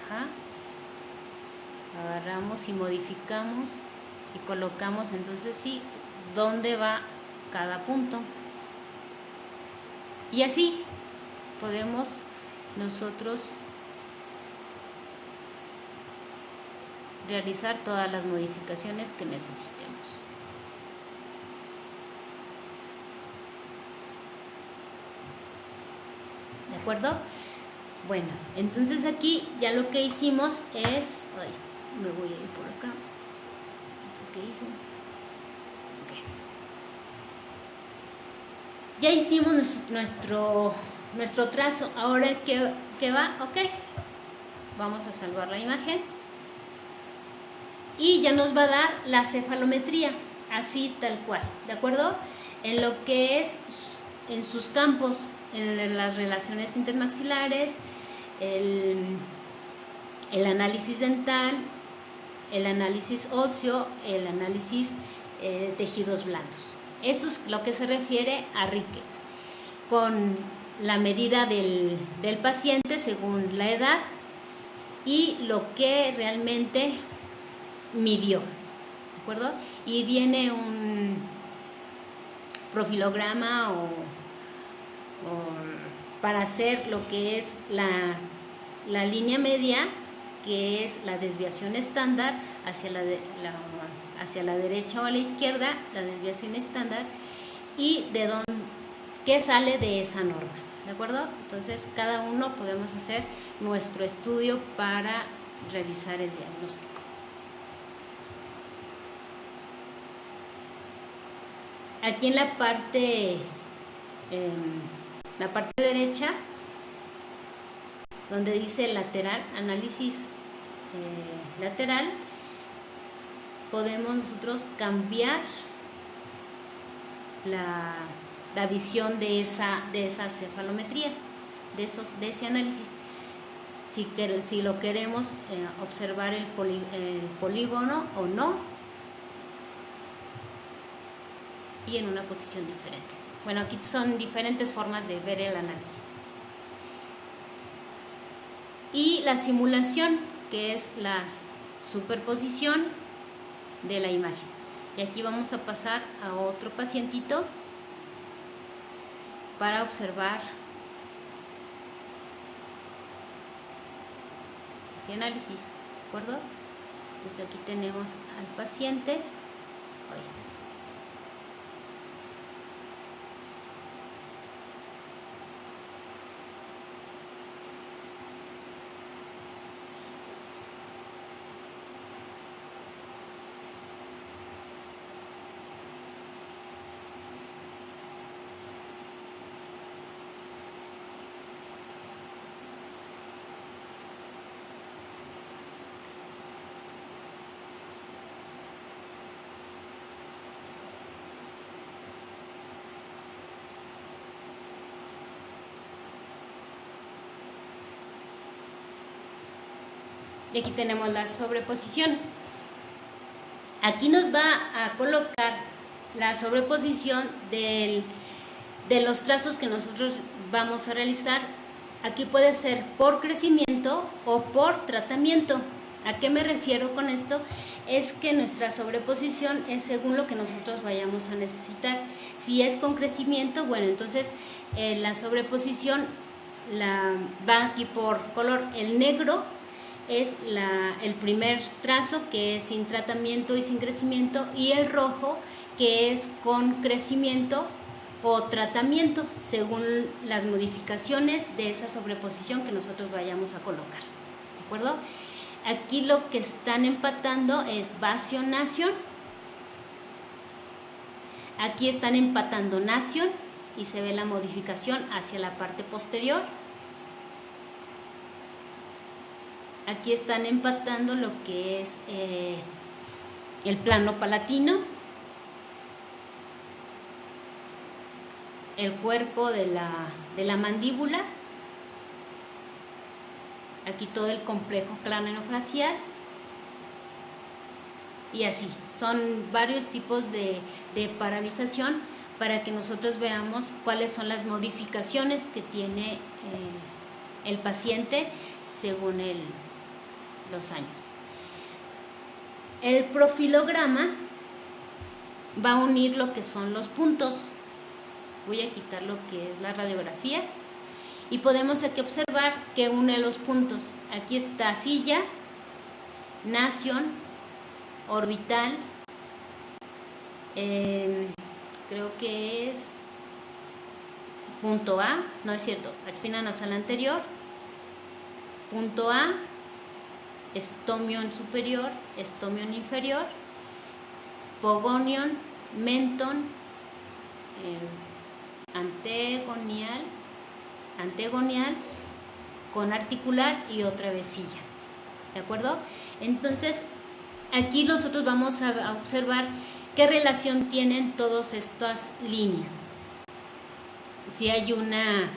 B: Ajá. Agarramos y modificamos y colocamos entonces sí dónde va cada punto. Y así podemos nosotros realizar todas las modificaciones que necesitemos. ¿De acuerdo? Bueno, entonces aquí ya lo que hicimos es... Ay, me voy a ir por acá. No sé qué hice. Okay. Ya hicimos nuestro trazo. Ahora, ¿qué va? Ok. Vamos a salvar la imagen. Y ya nos va a dar la cefalometría, así tal cual, ¿de acuerdo? En lo que es, en sus campos, en las relaciones intermaxilares, el análisis dental, el análisis óseo, el análisis de tejidos blandos. Esto es lo que se refiere a rickets, con la medida del paciente según la edad y lo que realmente midió, ¿de acuerdo? Y viene un profilograma o para hacer lo que es la línea media, que es la desviación estándar hacia la derecha o a la izquierda, la desviación estándar, y qué sale de esa norma, ¿de acuerdo? Entonces cada uno podemos hacer nuestro estudio para realizar el diagnóstico. Aquí en la parte derecha, donde dice lateral, análisis lateral, podemos nosotros cambiar la visión de esa cefalometría, de ese análisis. Si lo queremos observar el polígono o no, y en una posición diferente. Bueno, aquí son diferentes formas de ver el análisis. Y la simulación, que es la superposición de la imagen. Y aquí vamos a pasar a otro pacientito para observar ese análisis, ¿de acuerdo? Entonces aquí tenemos al paciente. Y aquí tenemos la sobreposición. Aquí nos va a colocar la sobreposición de los trazos que nosotros vamos a realizar. Aquí puede ser por crecimiento o por tratamiento. ¿A qué me refiero con esto? Es que nuestra sobreposición es según lo que nosotros vayamos a necesitar. Si es con crecimiento, bueno, entonces la sobreposición va aquí por color. El negro es el primer trazo, que es sin tratamiento y sin crecimiento, y el rojo, que es con crecimiento o tratamiento, según las modificaciones de esa sobreposición que nosotros vayamos a colocar, ¿de acuerdo? Aquí lo que están empatando es vasio-nación. Aquí están empatando nación y se ve la modificación hacia la parte posterior. Aquí están empatando lo que es el plano palatino, el cuerpo de la mandíbula, aquí todo el complejo craneofacial, y así. Son varios tipos de paralización para que nosotros veamos cuáles son las modificaciones que tiene el paciente según los años. El profilograma va a unir lo que son los puntos. Voy a quitar lo que es la radiografía y podemos aquí observar que une los puntos. Aquí está silla, nación, orbital, creo que es punto A, no es cierto, espina nasal anterior, punto A, estomion superior, estomion inferior, pogonion, menton, antegonial, con articular y otra vez silla, ¿de acuerdo? Entonces aquí nosotros vamos a observar qué relación tienen todas estas líneas. Si hay una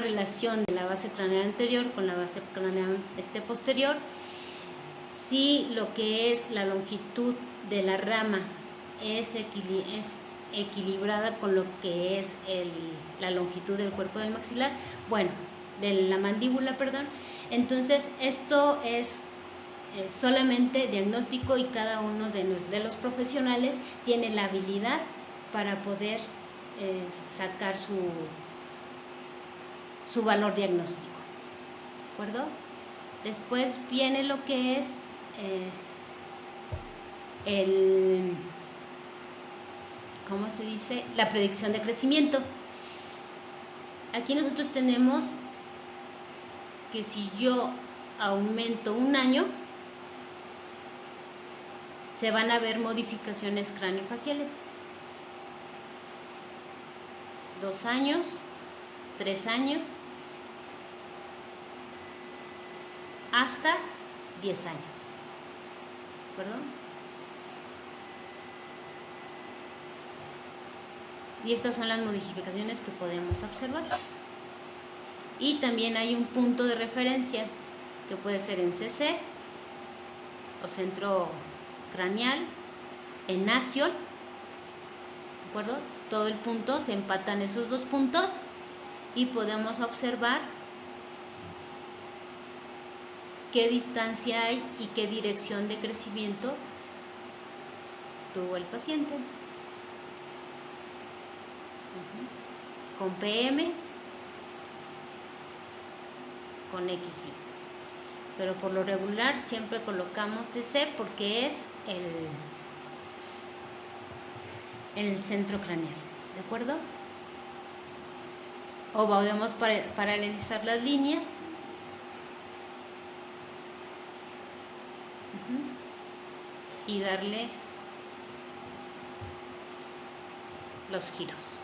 B: relación de la base craneal anterior con la base craneal posterior, si lo que es la longitud de la rama es equilibrada con lo que es la longitud del cuerpo del maxilar, bueno, de la mandíbula, perdón, entonces esto es solamente diagnóstico y cada uno de los profesionales tiene la habilidad para poder sacar su valor diagnóstico, ¿de acuerdo? Después viene lo que es ¿cómo se dice? La predicción de crecimiento. Aquí nosotros tenemos que si yo aumento un año, se van a ver modificaciones craneofaciales. 2 años, 3 años, hasta 10 años. ¿Perdón? Y estas son las modificaciones que podemos observar. Y también hay un punto de referencia que puede ser en CC o centro craneal, en nación, ¿de acuerdo? Todo el punto, se empatan esos dos puntos y podemos observar qué distancia hay y qué dirección de crecimiento tuvo el paciente. Con PM, con XY. Pero por lo regular siempre colocamos CC porque es el centro craneal, ¿de acuerdo? O podemos paralelizar las líneas. Y darle los giros.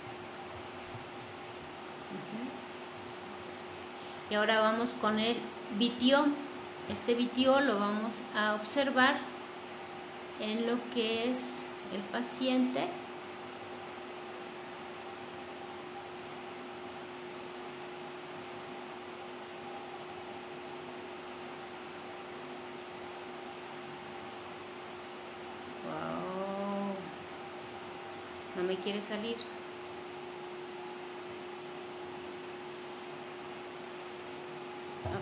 B: Y ahora vamos con el VTO. Este VTO lo vamos a observar en lo que es el paciente. Wow. No me quiere salir. Ok.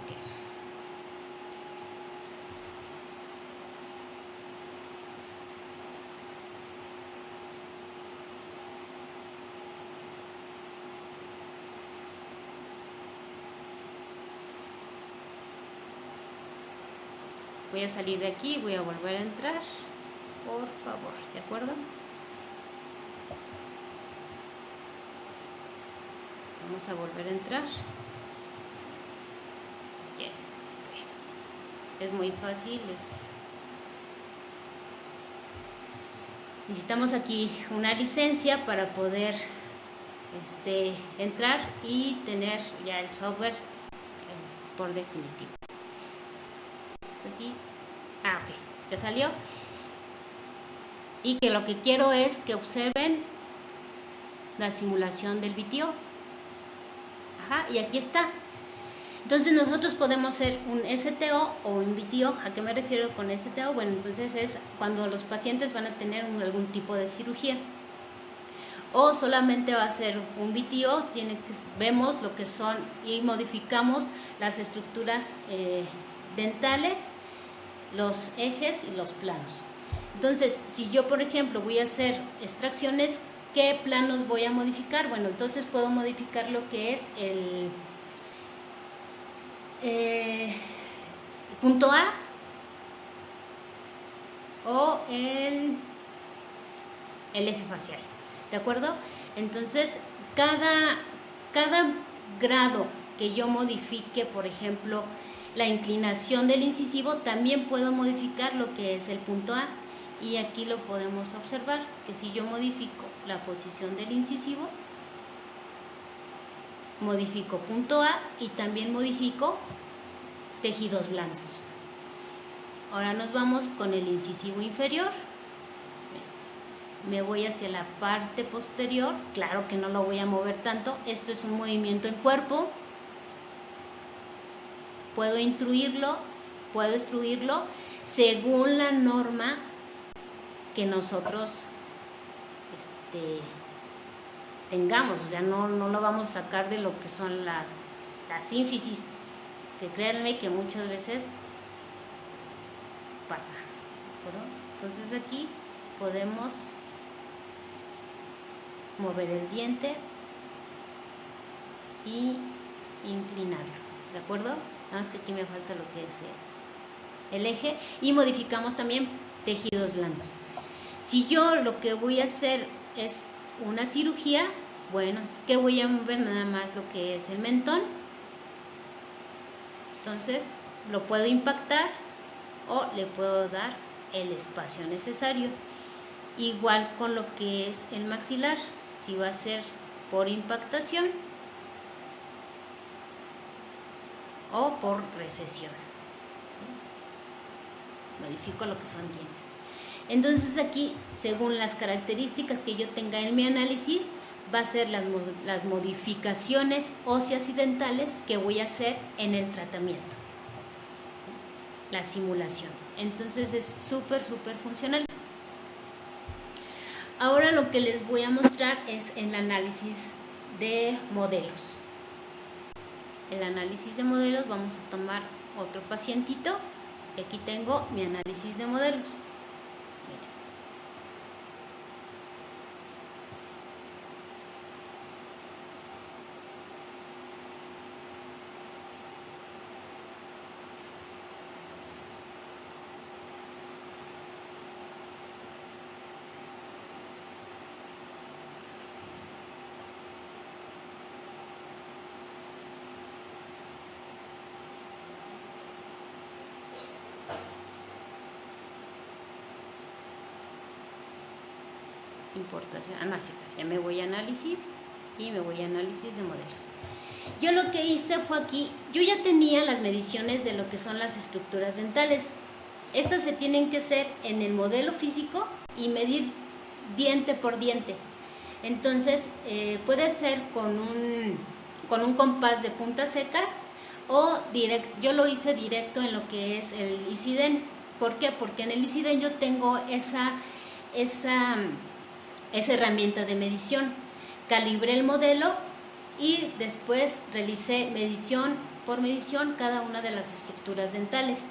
B: Voy a salir de aquí, voy a volver a entrar, por favor, ¿de acuerdo? Vamos a volver a entrar. Yes. Es muy fácil, necesitamos aquí una licencia para poder entrar y tener ya el software por definitivo. Aquí, ok, ya salió. Y que lo que quiero es que observen la simulación del VTO. Ajá, y aquí está. Entonces nosotros podemos hacer un STO o un VTO. ¿A qué me refiero con STO? Bueno, entonces es cuando los pacientes van a tener algún tipo de cirugía. O solamente va a ser un VTO, vemos lo que son y modificamos las estructuras dentales, los ejes y los planos. Entonces, si yo, por ejemplo, voy a hacer extracciones, ¿qué planos voy a modificar? Bueno, entonces puedo modificar lo que es el punto A o el eje facial, ¿de acuerdo? Entonces, cada grado que yo modifique, por ejemplo, la inclinación del incisivo, también puedo modificar lo que es el punto A. Y aquí lo podemos observar, que si yo modifico la posición del incisivo, modifico punto A y también modifico tejidos blandos. Ahora nos vamos con el incisivo inferior. Me voy hacia la parte posterior, claro que no lo voy a mover tanto, esto es un movimiento en cuerpo. Puedo intruirlo, puedo extruirlo según la norma que nosotros tengamos, o sea, no lo vamos a sacar de lo que son las ínfisis, que créanme que muchas veces pasa, ¿verdad? Entonces aquí podemos mover el diente y inclinarlo, ¿de acuerdo? Nada más que aquí me falta lo que es el eje, y modificamos también tejidos blandos. Si yo lo que voy a hacer es una cirugía, bueno, ¿qué voy a mover? Nada más lo que es el mentón. Entonces lo puedo impactar o le puedo dar el espacio necesario. Igual con lo que es el maxilar, si va a ser por impactación o por recesión, ¿sí? Modifico lo que son dientes. Entonces aquí, según las características que yo tenga en mi análisis, va a ser las modificaciones óseas y dentales que voy a hacer en el tratamiento, la simulación. Entonces es súper funcional. Ahora lo que les voy a mostrar es el análisis de modelos. El análisis de modelos, vamos a tomar otro pacientito. Aquí tengo mi análisis de modelos. Importación, no, sí, ya me voy a análisis y me voy a análisis de modelos. Yo lo que hice fue aquí, yo ya tenía las mediciones de lo que son las estructuras dentales. Estas se tienen que hacer en el modelo físico y medir diente por diente. Entonces puede ser con un compás de puntas secas o yo lo hice directo en lo que es el ICIDEN. ¿Por qué? Porque en el ICIDEN yo tengo esa herramienta de medición. Calibré el modelo y después realicé medición por medición cada una de las estructuras dentales.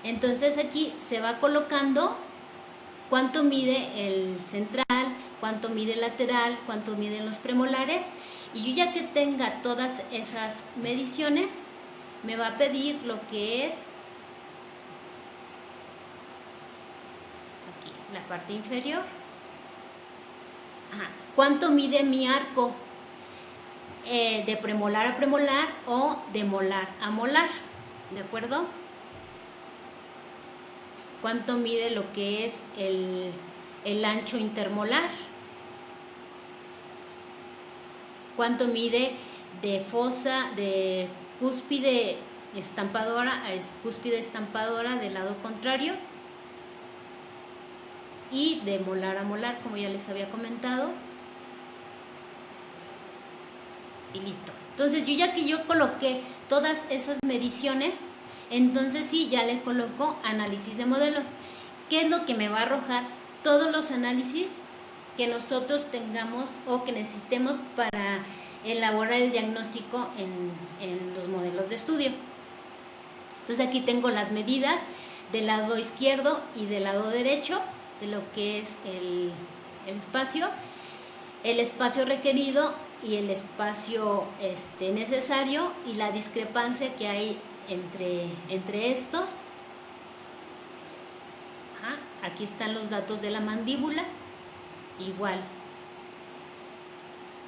B: Entonces aquí se va colocando cuánto mide el central, cuánto mide el lateral, cuánto miden los premolares, y yo ya que tenga todas esas mediciones me va a pedir lo que es aquí, la parte inferior. ¿Cuánto mide mi arco de premolar a premolar o de molar a molar? ¿De acuerdo? ¿Cuánto mide lo que es el ancho intermolar? ¿Cuánto mide de fosa, de cúspide estampadora a cúspide estampadora del lado contrario? Y de molar a molar, como ya les había comentado. Y listo. Entonces yo coloqué todas esas mediciones, entonces sí, ya le coloco análisis de modelos. ¿Qué es lo que me va a arrojar? Todos los análisis que nosotros tengamos o que necesitemos para elaborar el diagnóstico en los modelos de estudio. Entonces aquí tengo las medidas del lado izquierdo y del lado derecho de lo que es el espacio requerido y el espacio necesario, y la discrepancia que hay entre estos. Aquí están los datos de la mandíbula, igual.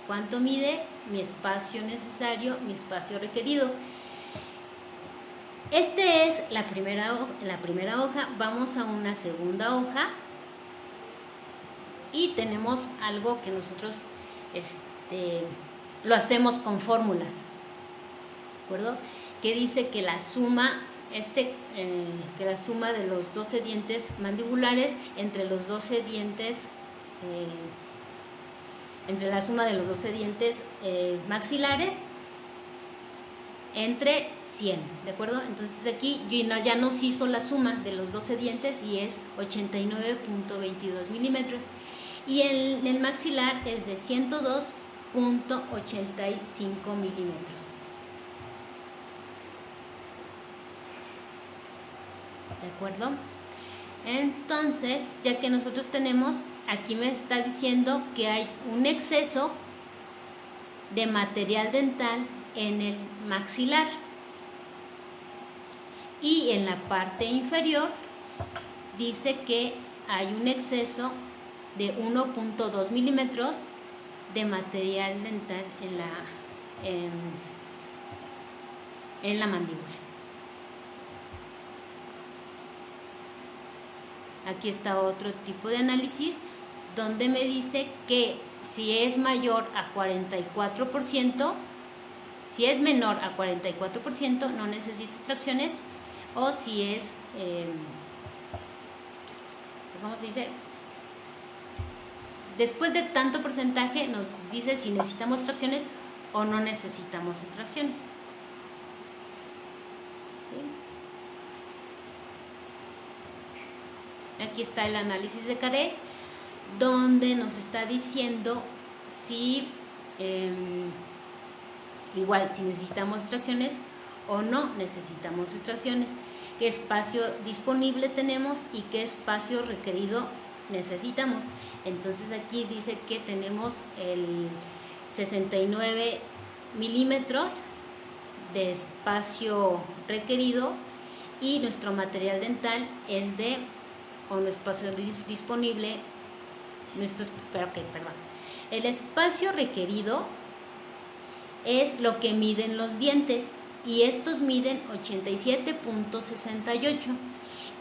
B: ¿Cuánto mide mi espacio necesario, mi espacio requerido? Este es la primera hoja. Vamos a una segunda hoja y tenemos algo que nosotros lo hacemos con fórmulas, ¿de acuerdo? Que dice que la suma de los 12 dientes mandibulares entre los 12 dientes entre la suma de los 12 dientes maxilares entre 100, ¿de acuerdo? Entonces aquí ya nos hizo la suma de los 12 dientes y es 89.22 milímetros, y el maxilar es de 102.85 milímetros. ¿De acuerdo? Entonces, ya que nosotros tenemos, aquí me está diciendo que hay un exceso de material dental en el maxilar, y en la parte inferior dice que hay un exceso de 1.2 milímetros de material dental en la mandíbula. Aquí está otro tipo de análisis donde me dice que si es mayor a 44%, si es menor a 44%, no necesita extracciones, o si es, ¿cómo se dice? después de tanto porcentaje nos dice si necesitamos extracciones o no necesitamos extracciones. ¿Sí? Aquí está el análisis de Caret, donde nos está diciendo si igual si necesitamos extracciones o no necesitamos extracciones, qué espacio disponible tenemos y qué espacio requerido necesitamos. Entonces aquí dice que tenemos el 69 milímetros de espacio requerido y nuestro material dental es de, o nuestro espacio disponible, el espacio requerido es lo que miden los dientes y estos miden 87.68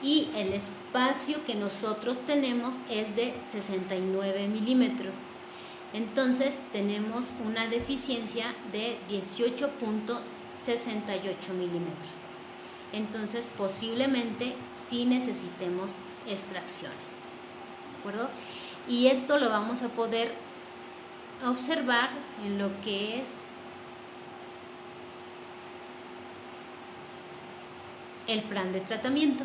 B: y el espacio que nosotros tenemos es de 69 milímetros. Entonces tenemos una deficiencia de 18.68 milímetros. Entonces posiblemente sí necesitemos extracciones, ¿de acuerdo? Y esto lo vamos a poder observar en lo que es el plan de tratamiento.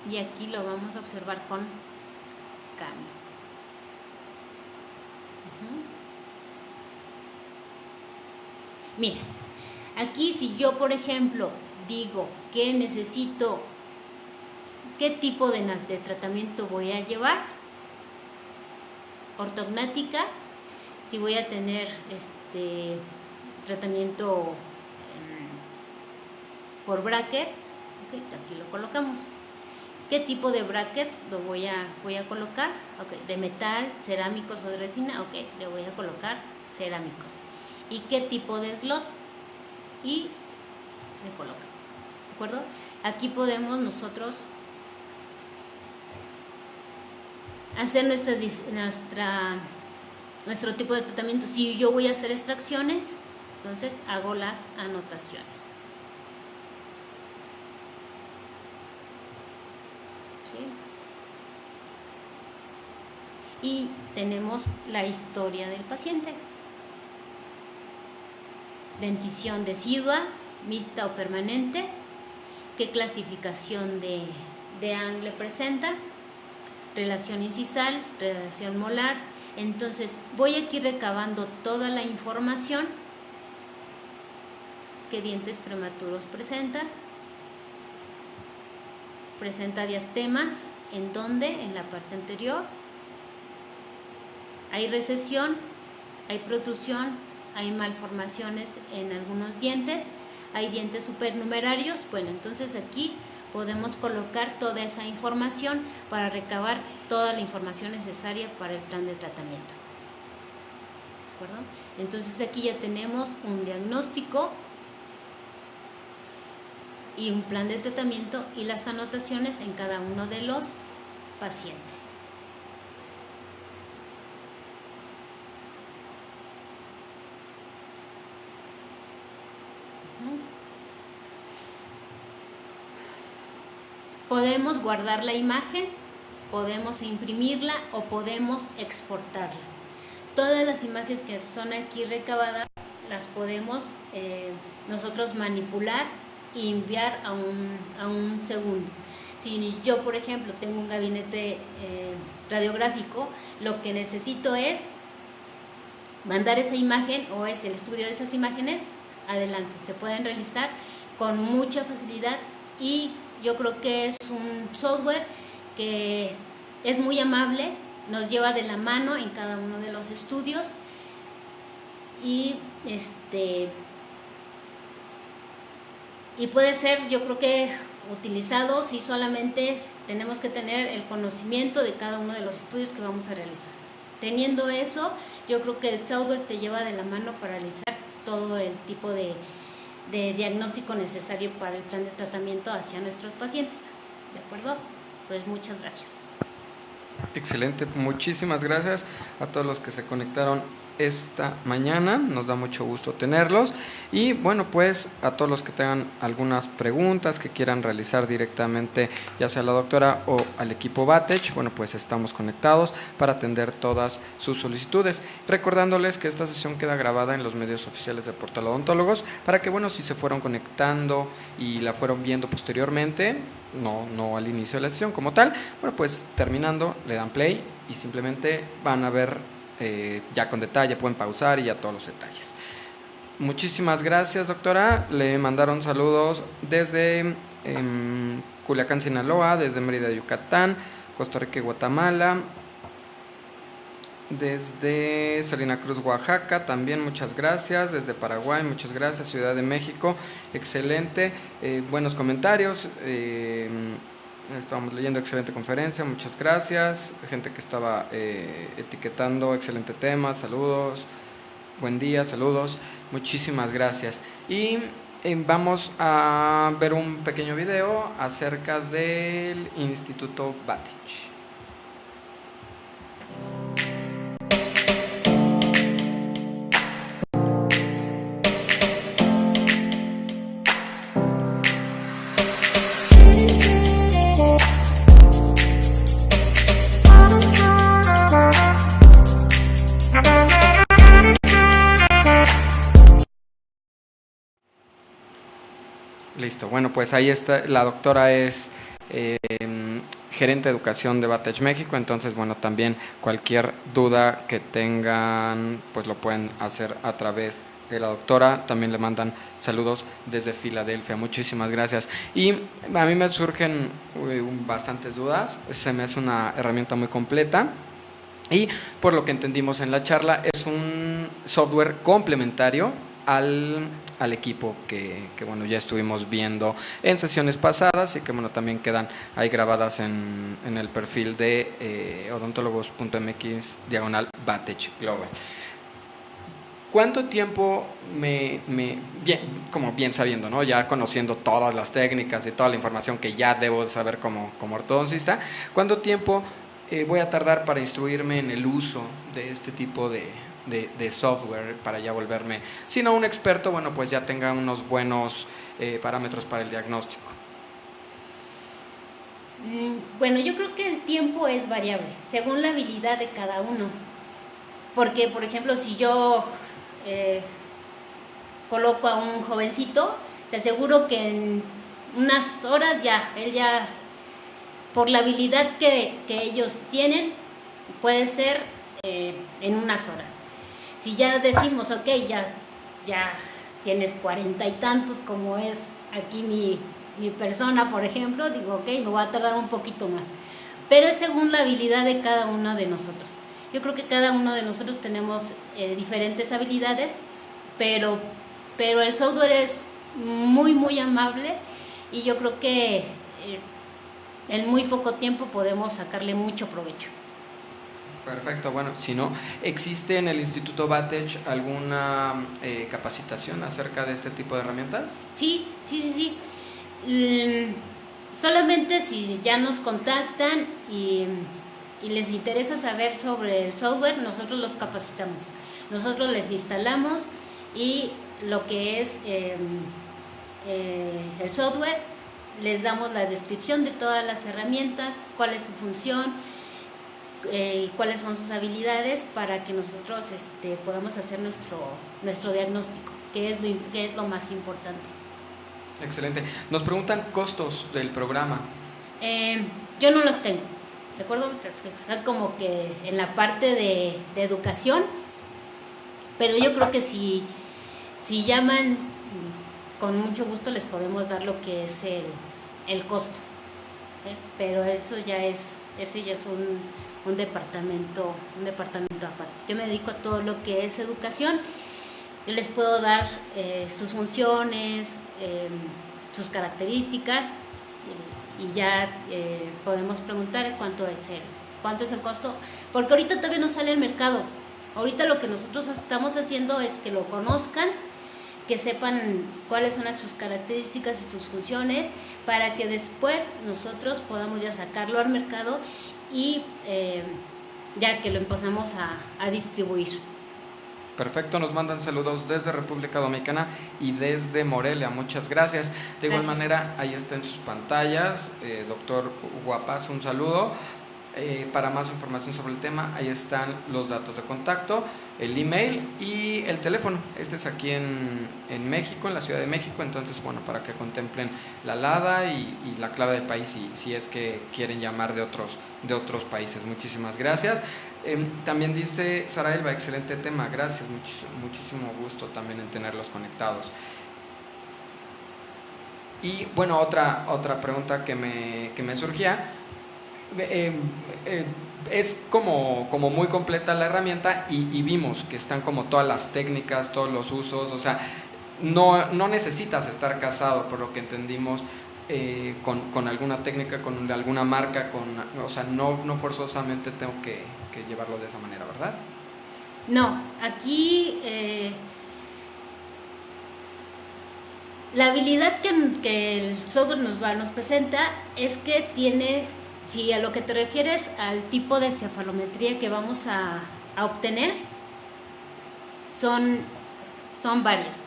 B: Y aquí lo vamos a observar con cambio. Mira, aquí si yo por ejemplo digo que necesito, qué tipo de tratamiento voy a llevar, ortognática, si voy a tener tratamiento por brackets, okay, aquí lo colocamos. ¿Qué tipo de brackets lo voy a colocar? Okay, de metal, cerámicos o de resina, ok, le voy a colocar cerámicos. ¿Y qué tipo de slot? Y le colocamos, ¿de acuerdo? Aquí podemos nosotros hacer nuestro tipo de tratamiento. Si yo voy a hacer extracciones, entonces hago las anotaciones. ¿Sí? Y tenemos la historia del paciente. Dentición decidua, mixta o permanente, qué clasificación de angle presenta, relación incisal, relación molar. Entonces voy aquí recabando toda la información. ¿Qué dientes prematuros presenta? Presenta diastemas, ¿en dónde? En la parte anterior. Hay recesión, hay protrusión, hay malformaciones en algunos dientes, hay dientes supernumerarios. Bueno, entonces aquí podemos colocar toda esa información para recabar toda la información necesaria para el plan de tratamiento. ¿De acuerdo? Entonces aquí ya tenemos un diagnóstico y un plan de tratamiento y las anotaciones en cada uno de los pacientes. Podemos guardar la imagen, podemos imprimirla o podemos exportarla. Todas las imágenes que son aquí recabadas las podemos nosotros manipular y enviar a un segundo. Si yo, por ejemplo, tengo un gabinete radiográfico, lo que necesito es mandar esa imagen o es el estudio de esas imágenes, adelante, se pueden realizar con mucha facilidad y yo creo que es un software que es muy amable, nos lleva de la mano en cada uno de los estudios y puede ser, yo creo que utilizado si solamente tenemos que tener el conocimiento de cada uno de los estudios que vamos a realizar. Teniendo eso, yo creo que el software te lleva de la mano para realizar todo el tipo de diagnóstico necesario para el plan de tratamiento hacia nuestros pacientes. ¿De acuerdo? Pues muchas gracias.
A: Excelente, muchísimas gracias a todos los que se conectaron esta mañana. Nos da mucho gusto tenerlos. Y bueno, pues a todos los que tengan algunas preguntas que quieran realizar directamente, ya sea a la doctora o al equipo Batech, bueno, pues estamos conectados para atender todas sus solicitudes. Recordándoles que esta sesión queda grabada en los medios oficiales de Portal Odontólogos para que, bueno, si se fueron conectando y la fueron viendo posteriormente, no al inicio de la sesión como tal, bueno, pues terminando le dan play y simplemente van a ver ya con detalle, pueden pausar y ya todos los detalles. Muchísimas gracias, doctora. Le mandaron saludos desde Culiacán, Sinaloa, desde Mérida, Yucatán, Costa Rica y Guatemala, desde Salina Cruz, Oaxaca, también muchas gracias, desde Paraguay, muchas gracias, Ciudad de México, excelente, buenos comentarios, estábamos leyendo, excelente conferencia, muchas gracias, gente que estaba etiquetando, excelente tema, saludos, buen día, saludos, muchísimas gracias. Y vamos a ver un pequeño video acerca del Instituto Batech. Listo, bueno, pues ahí está, la doctora es gerente de educación de Batech México, entonces, bueno, también cualquier duda que tengan, pues lo pueden hacer a través de la doctora. También le mandan saludos desde Filadelfia, muchísimas gracias. Y a mí me surgen bastantes dudas, se me hace una herramienta muy completa. Y por lo que entendimos en la charla, es un software complementario al equipo que bueno, ya estuvimos viendo en sesiones pasadas y que bueno, también quedan ahí grabadas en el perfil de odontólogos.mx/Batech Global. ¿Cuánto tiempo como bien sabiendo, ¿no? Ya conociendo todas las técnicas y toda la información que ya debo saber como ortodoncista, ¿cuánto tiempo voy a tardar para instruirme en el uso de este tipo de software para ya volverme, si no un experto, bueno, pues ya tenga unos buenos parámetros para el diagnóstico?
B: Bueno, yo creo que el tiempo es variable, según la habilidad de cada uno. Porque, por ejemplo, si yo coloco a un jovencito, te aseguro que en unas horas él ya, por la habilidad que ellos tienen, puede ser en unas horas. Si ya decimos, ok, ya tienes 40 y tantos, como es aquí mi persona, por ejemplo, digo, ok, me voy a tardar un poquito más. Pero es según la habilidad de cada uno de nosotros. Yo creo que cada uno de nosotros tenemos diferentes habilidades, pero el software es muy, muy amable y yo creo que en muy poco tiempo podemos sacarle mucho provecho.
A: Perfecto, bueno, si no, ¿existe en el Instituto Batech alguna capacitación acerca de este tipo de herramientas?
B: Sí. Solamente si ya nos contactan y les interesa saber sobre el software, nosotros los capacitamos. Nosotros les instalamos y lo que es el software, les damos la descripción de todas las herramientas, cuál es su función, cuáles son sus habilidades para que nosotros podamos hacer nuestro diagnóstico, que es lo más importante.
A: Excelente. Nos preguntan costos del programa.
B: Yo no los tengo, ¿de acuerdo? Está como que en la parte de educación, pero yo creo que si llaman, con mucho gusto les podemos dar lo que es el costo, ¿sí? Pero ese ya es un departamento aparte. Yo me dedico a todo lo que es educación. Yo les puedo dar sus funciones, sus características y ya podemos preguntar cuánto es el costo, porque ahorita todavía no sale al mercado. Ahorita lo que nosotros estamos haciendo es que lo conozcan, que sepan cuáles son sus características y sus funciones, para que después nosotros podamos ya sacarlo al mercado y ya que lo empezamos a distribuir.
A: Perfecto, nos mandan saludos desde República Dominicana y desde Morelia, muchas gracias. De igual manera, ahí está en sus pantallas, doctor Guapaz, un saludo. Para más información sobre el tema, ahí están los datos de contacto, el email y el teléfono. Este es aquí en México, en la Ciudad de México, entonces bueno, para que contemplen la LADA y la clave del país si es que quieren llamar de otros países. Muchísimas gracias. También dice Sara Elba, excelente tema, gracias, muchísimo gusto también en tenerlos conectados. Y bueno, otra pregunta que me surgía. Es como muy completa la herramienta y vimos que están como todas las técnicas, todos los usos, o sea, no necesitas estar casado, por lo que entendimos, con alguna técnica, con alguna marca, o sea, no forzosamente tengo que llevarlo de esa manera, ¿verdad?
B: No, aquí la habilidad que el software nos presenta es que tiene, si a lo que te refieres al tipo de cefalometría que vamos a obtener, son varias.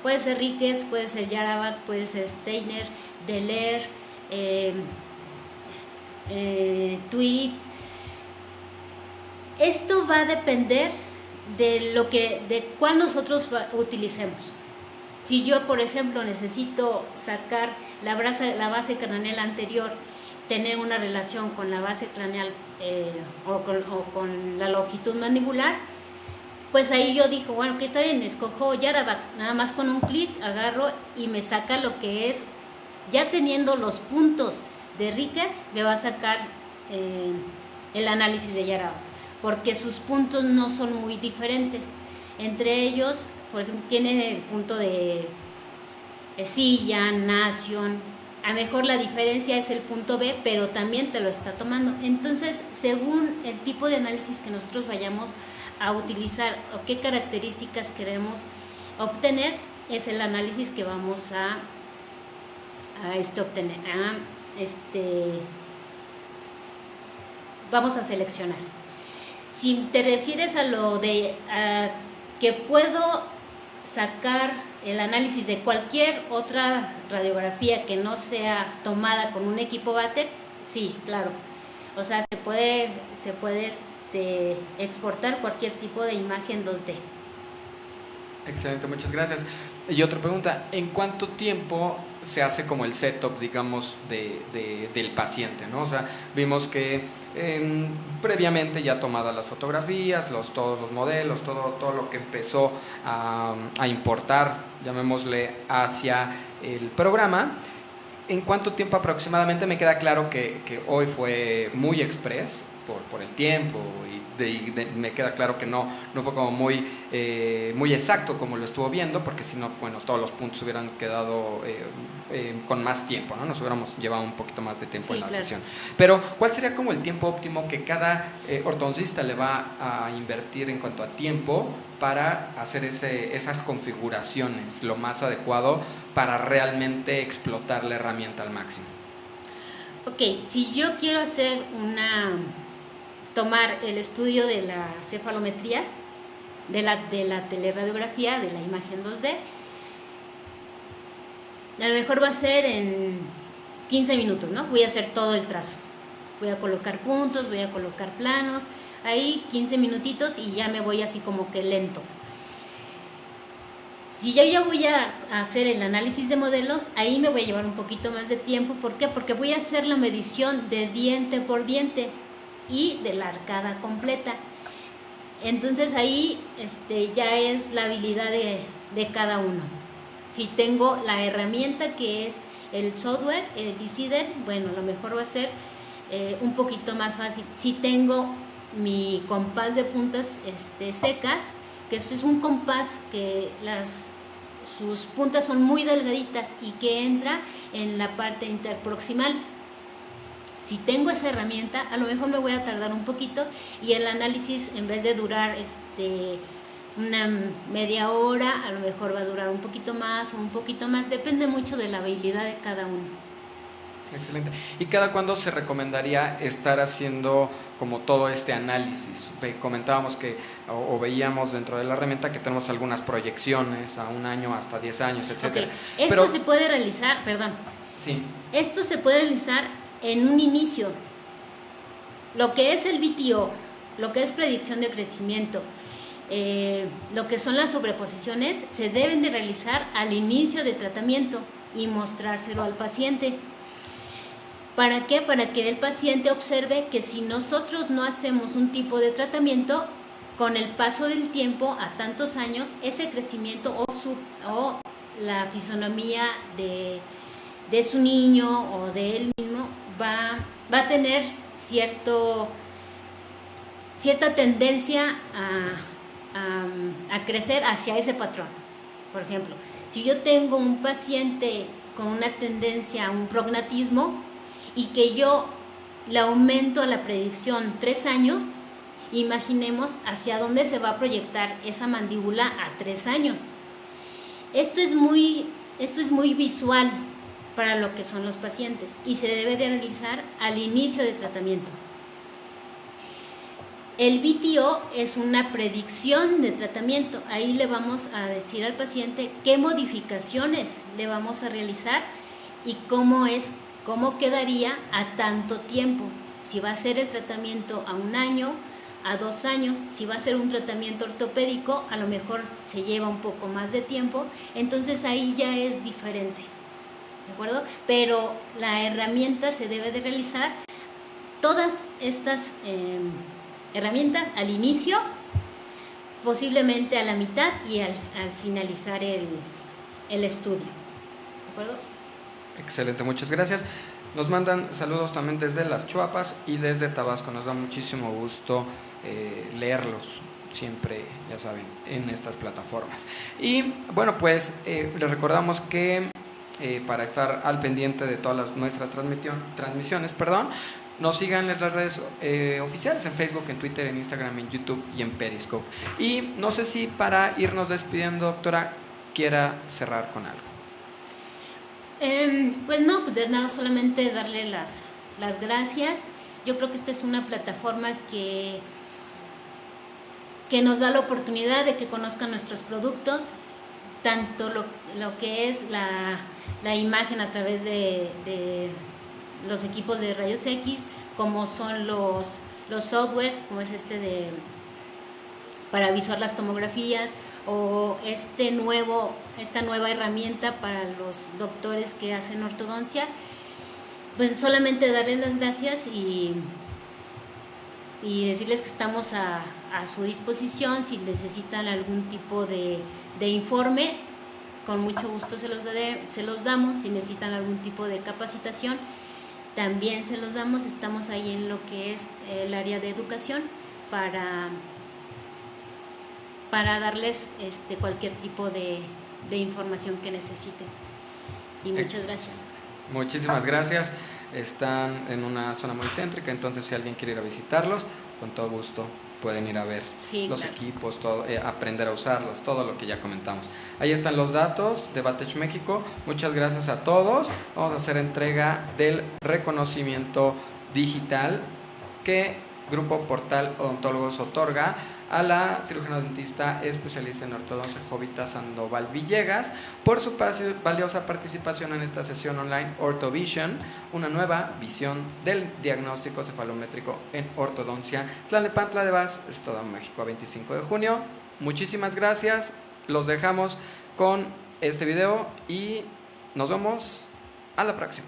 B: Puede ser Ricketts, puede ser Yaravac, puede ser Steiner, Deler, Tweed. Esto va a depender de cuál nosotros utilicemos. Si yo, por ejemplo, necesito sacar la base craneal anterior, tener una relación con la base craneal o con la longitud mandibular, pues ahí yo digo, bueno, que está bien, escojo Yaravac, nada más con un clic agarro y me saca lo que es, ya teniendo los puntos de Ricketts, me va a sacar el análisis de Yaravac, porque sus puntos no son muy diferentes. Entre ellos, por ejemplo, tiene el punto de silla, nación. A lo mejor la diferencia es el punto B, pero también te lo está tomando. Entonces, según el tipo de análisis que nosotros vayamos a utilizar o qué características queremos obtener, es el análisis que vamos a obtener. Vamos a seleccionar. Si te refieres a lo de que puedo sacar el análisis de cualquier otra radiografía que no sea tomada con un equipo Batec, sí, claro. O sea, se puede exportar cualquier tipo de imagen 2D.
A: Excelente, muchas gracias. Y otra pregunta, ¿en cuánto tiempo se hace como el setup, digamos, del paciente, ¿no? O sea, vimos que previamente ya tomadas las fotografías, todos los modelos, todo lo que empezó a importar, llamémosle, hacia el programa. ¿En cuánto tiempo aproximadamente? Me queda claro que hoy fue muy express por el tiempo y me queda claro que no fue como muy exacto como lo estuvo viendo, porque si no, bueno, todos los puntos hubieran quedado con más tiempo, ¿no? Nos hubiéramos llevado un poquito más de tiempo en la sesión. Pero, ¿cuál sería como el tiempo óptimo que cada ortodoncista le va a invertir en cuanto a tiempo para hacer esas configuraciones lo más adecuado para realmente explotar la herramienta al máximo?
B: Ok, si yo quiero hacer tomar el estudio de la cefalometría, de la teleradiografía, de la imagen 2D, a lo mejor va a ser en 15 minutos, ¿no? Voy a hacer todo el trazo. Voy a colocar puntos, voy a colocar planos, ahí 15 minutitos y ya me voy así como que lento. Si yo ya voy a hacer el análisis de modelos, ahí me voy a llevar un poquito más de tiempo. ¿Por qué? Porque voy a hacer la medición de diente por diente y de la arcada completa. Entonces ahí ya es la habilidad de cada uno. Si tengo la herramienta que es el software, el Deciden, bueno, lo mejor va a ser un poquito más fácil. Si tengo mi compás de puntas secas, que es un compás que sus puntas son muy delgaditas y que entra en la parte interproximal. Si tengo esa herramienta, a lo mejor me voy a tardar un poquito y el análisis, en vez de durar una media hora, a lo mejor va a durar un poquito más o un poquito más, depende mucho de la habilidad de cada uno.
A: Excelente. ¿Y cada cuándo se recomendaría estar haciendo como todo este análisis? Comentábamos que, o veíamos dentro de la herramienta que tenemos algunas proyecciones a 1 año, hasta 10 años, etcétera.
B: Okay. Esto se puede realizar, perdón.
A: Sí.
B: Esto se puede realizar en un inicio. Lo que es el VTO, lo que es predicción de crecimiento, lo que son las sobreposiciones, se deben de realizar al inicio de tratamiento y mostrárselo al paciente. ¿Para qué? Para que el paciente observe que si nosotros no hacemos un tipo de tratamiento, con el paso del tiempo, a tantos años, ese crecimiento o la fisonomía de su niño o de él mismo va a tener cierta tendencia a crecer hacia ese patrón. Por ejemplo, si yo tengo un paciente con una tendencia a un prognatismo, y que yo le aumento a la predicción 3 años, imaginemos hacia dónde se va a proyectar esa mandíbula a 3 años. Esto es muy visual para lo que son los pacientes y se debe de realizar al inicio de tratamiento. El VTO es una predicción de tratamiento. Ahí le vamos a decir al paciente qué modificaciones le vamos a realizar y cómo quedaría a tanto tiempo, si va a ser el tratamiento a 1 año, a 2 años, si va a ser un tratamiento ortopédico, a lo mejor se lleva un poco más de tiempo, entonces ahí ya es diferente, ¿de acuerdo? Pero la herramienta se debe de realizar, todas estas herramientas al inicio, posiblemente a la mitad y al finalizar el estudio, ¿de acuerdo?
A: Excelente, muchas gracias. Nos mandan saludos también desde Las Chuapas y desde Tabasco. Nos da muchísimo gusto leerlos siempre, ya saben, en estas plataformas. Y bueno, pues les recordamos que para estar al pendiente de todas nuestras transmisiones, nos sigan en las redes oficiales, en Facebook, en Twitter, en Instagram, en YouTube y en Periscope. Y no sé si para irnos despidiendo, doctora, quiera cerrar con algo.
B: Pues no, pues de nada, solamente darle las gracias. Yo creo que esta es una plataforma que nos da la oportunidad de que conozcan nuestros productos, tanto lo que es la imagen a través de los equipos de rayos X, como son los softwares, como es para visualizar las tomografías, o esta nueva herramienta para los doctores que hacen ortodoncia. Pues solamente darles las gracias y decirles que estamos a su disposición. Si necesitan algún tipo de informe, con mucho gusto se los damos. Si necesitan algún tipo de capacitación, también se los damos. Estamos ahí en lo que es el área de educación para darles cualquier tipo de información que necesiten. Y muchas gracias.
A: Muchísimas gracias. Están en una zona muy céntrica, entonces si alguien quiere ir a visitarlos, con todo gusto pueden ir a ver los equipos, todo, aprender a usarlos, todo lo que ya comentamos. Ahí están los datos de Batech México. Muchas gracias a todos. Vamos a hacer entrega del reconocimiento digital que Grupo Portal Odontólogos otorga a la cirujana dentista especialista en ortodoncia Jovita Sandoval Villegas por su valiosa participación en esta sesión online OrthoVision, una nueva visión del diagnóstico cefalométrico en ortodoncia. Tlalnepantla de Vaz, Estado de México, 25 de junio. Muchísimas gracias. Los dejamos con este video y nos vemos a la próxima.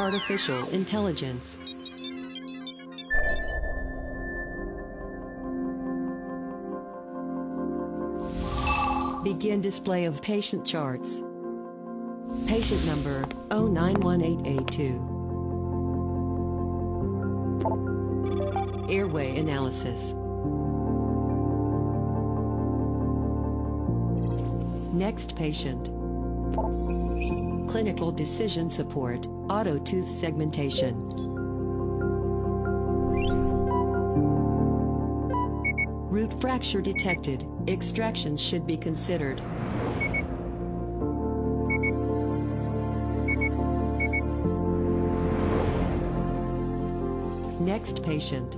C: artificial intelligence. Begin display of patient charts. Patient number 091882. Airway analysis. Next patient. Clinical decision support, auto tooth segmentation. Root fracture detected, extraction should be considered. Next patient.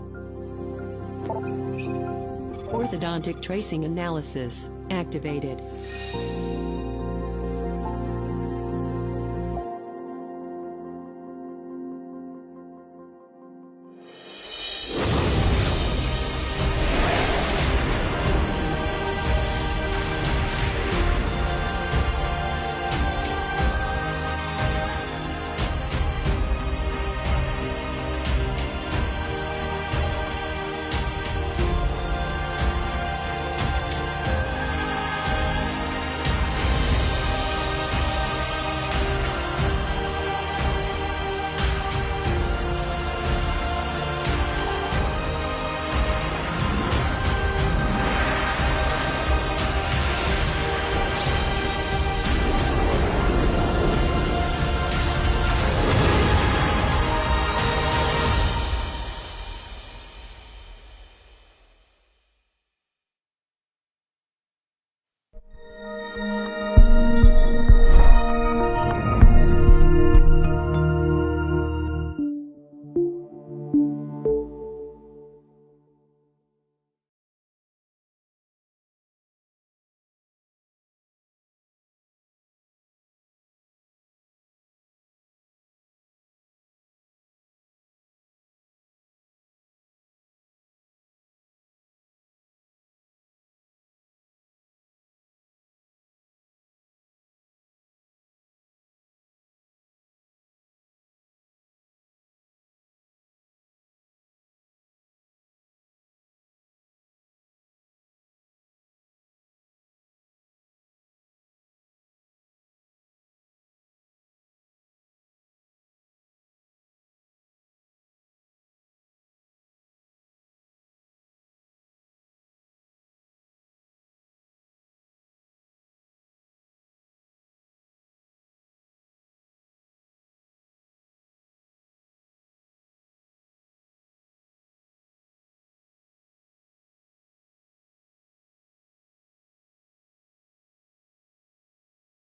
C: Orthodontic tracing analysis activated.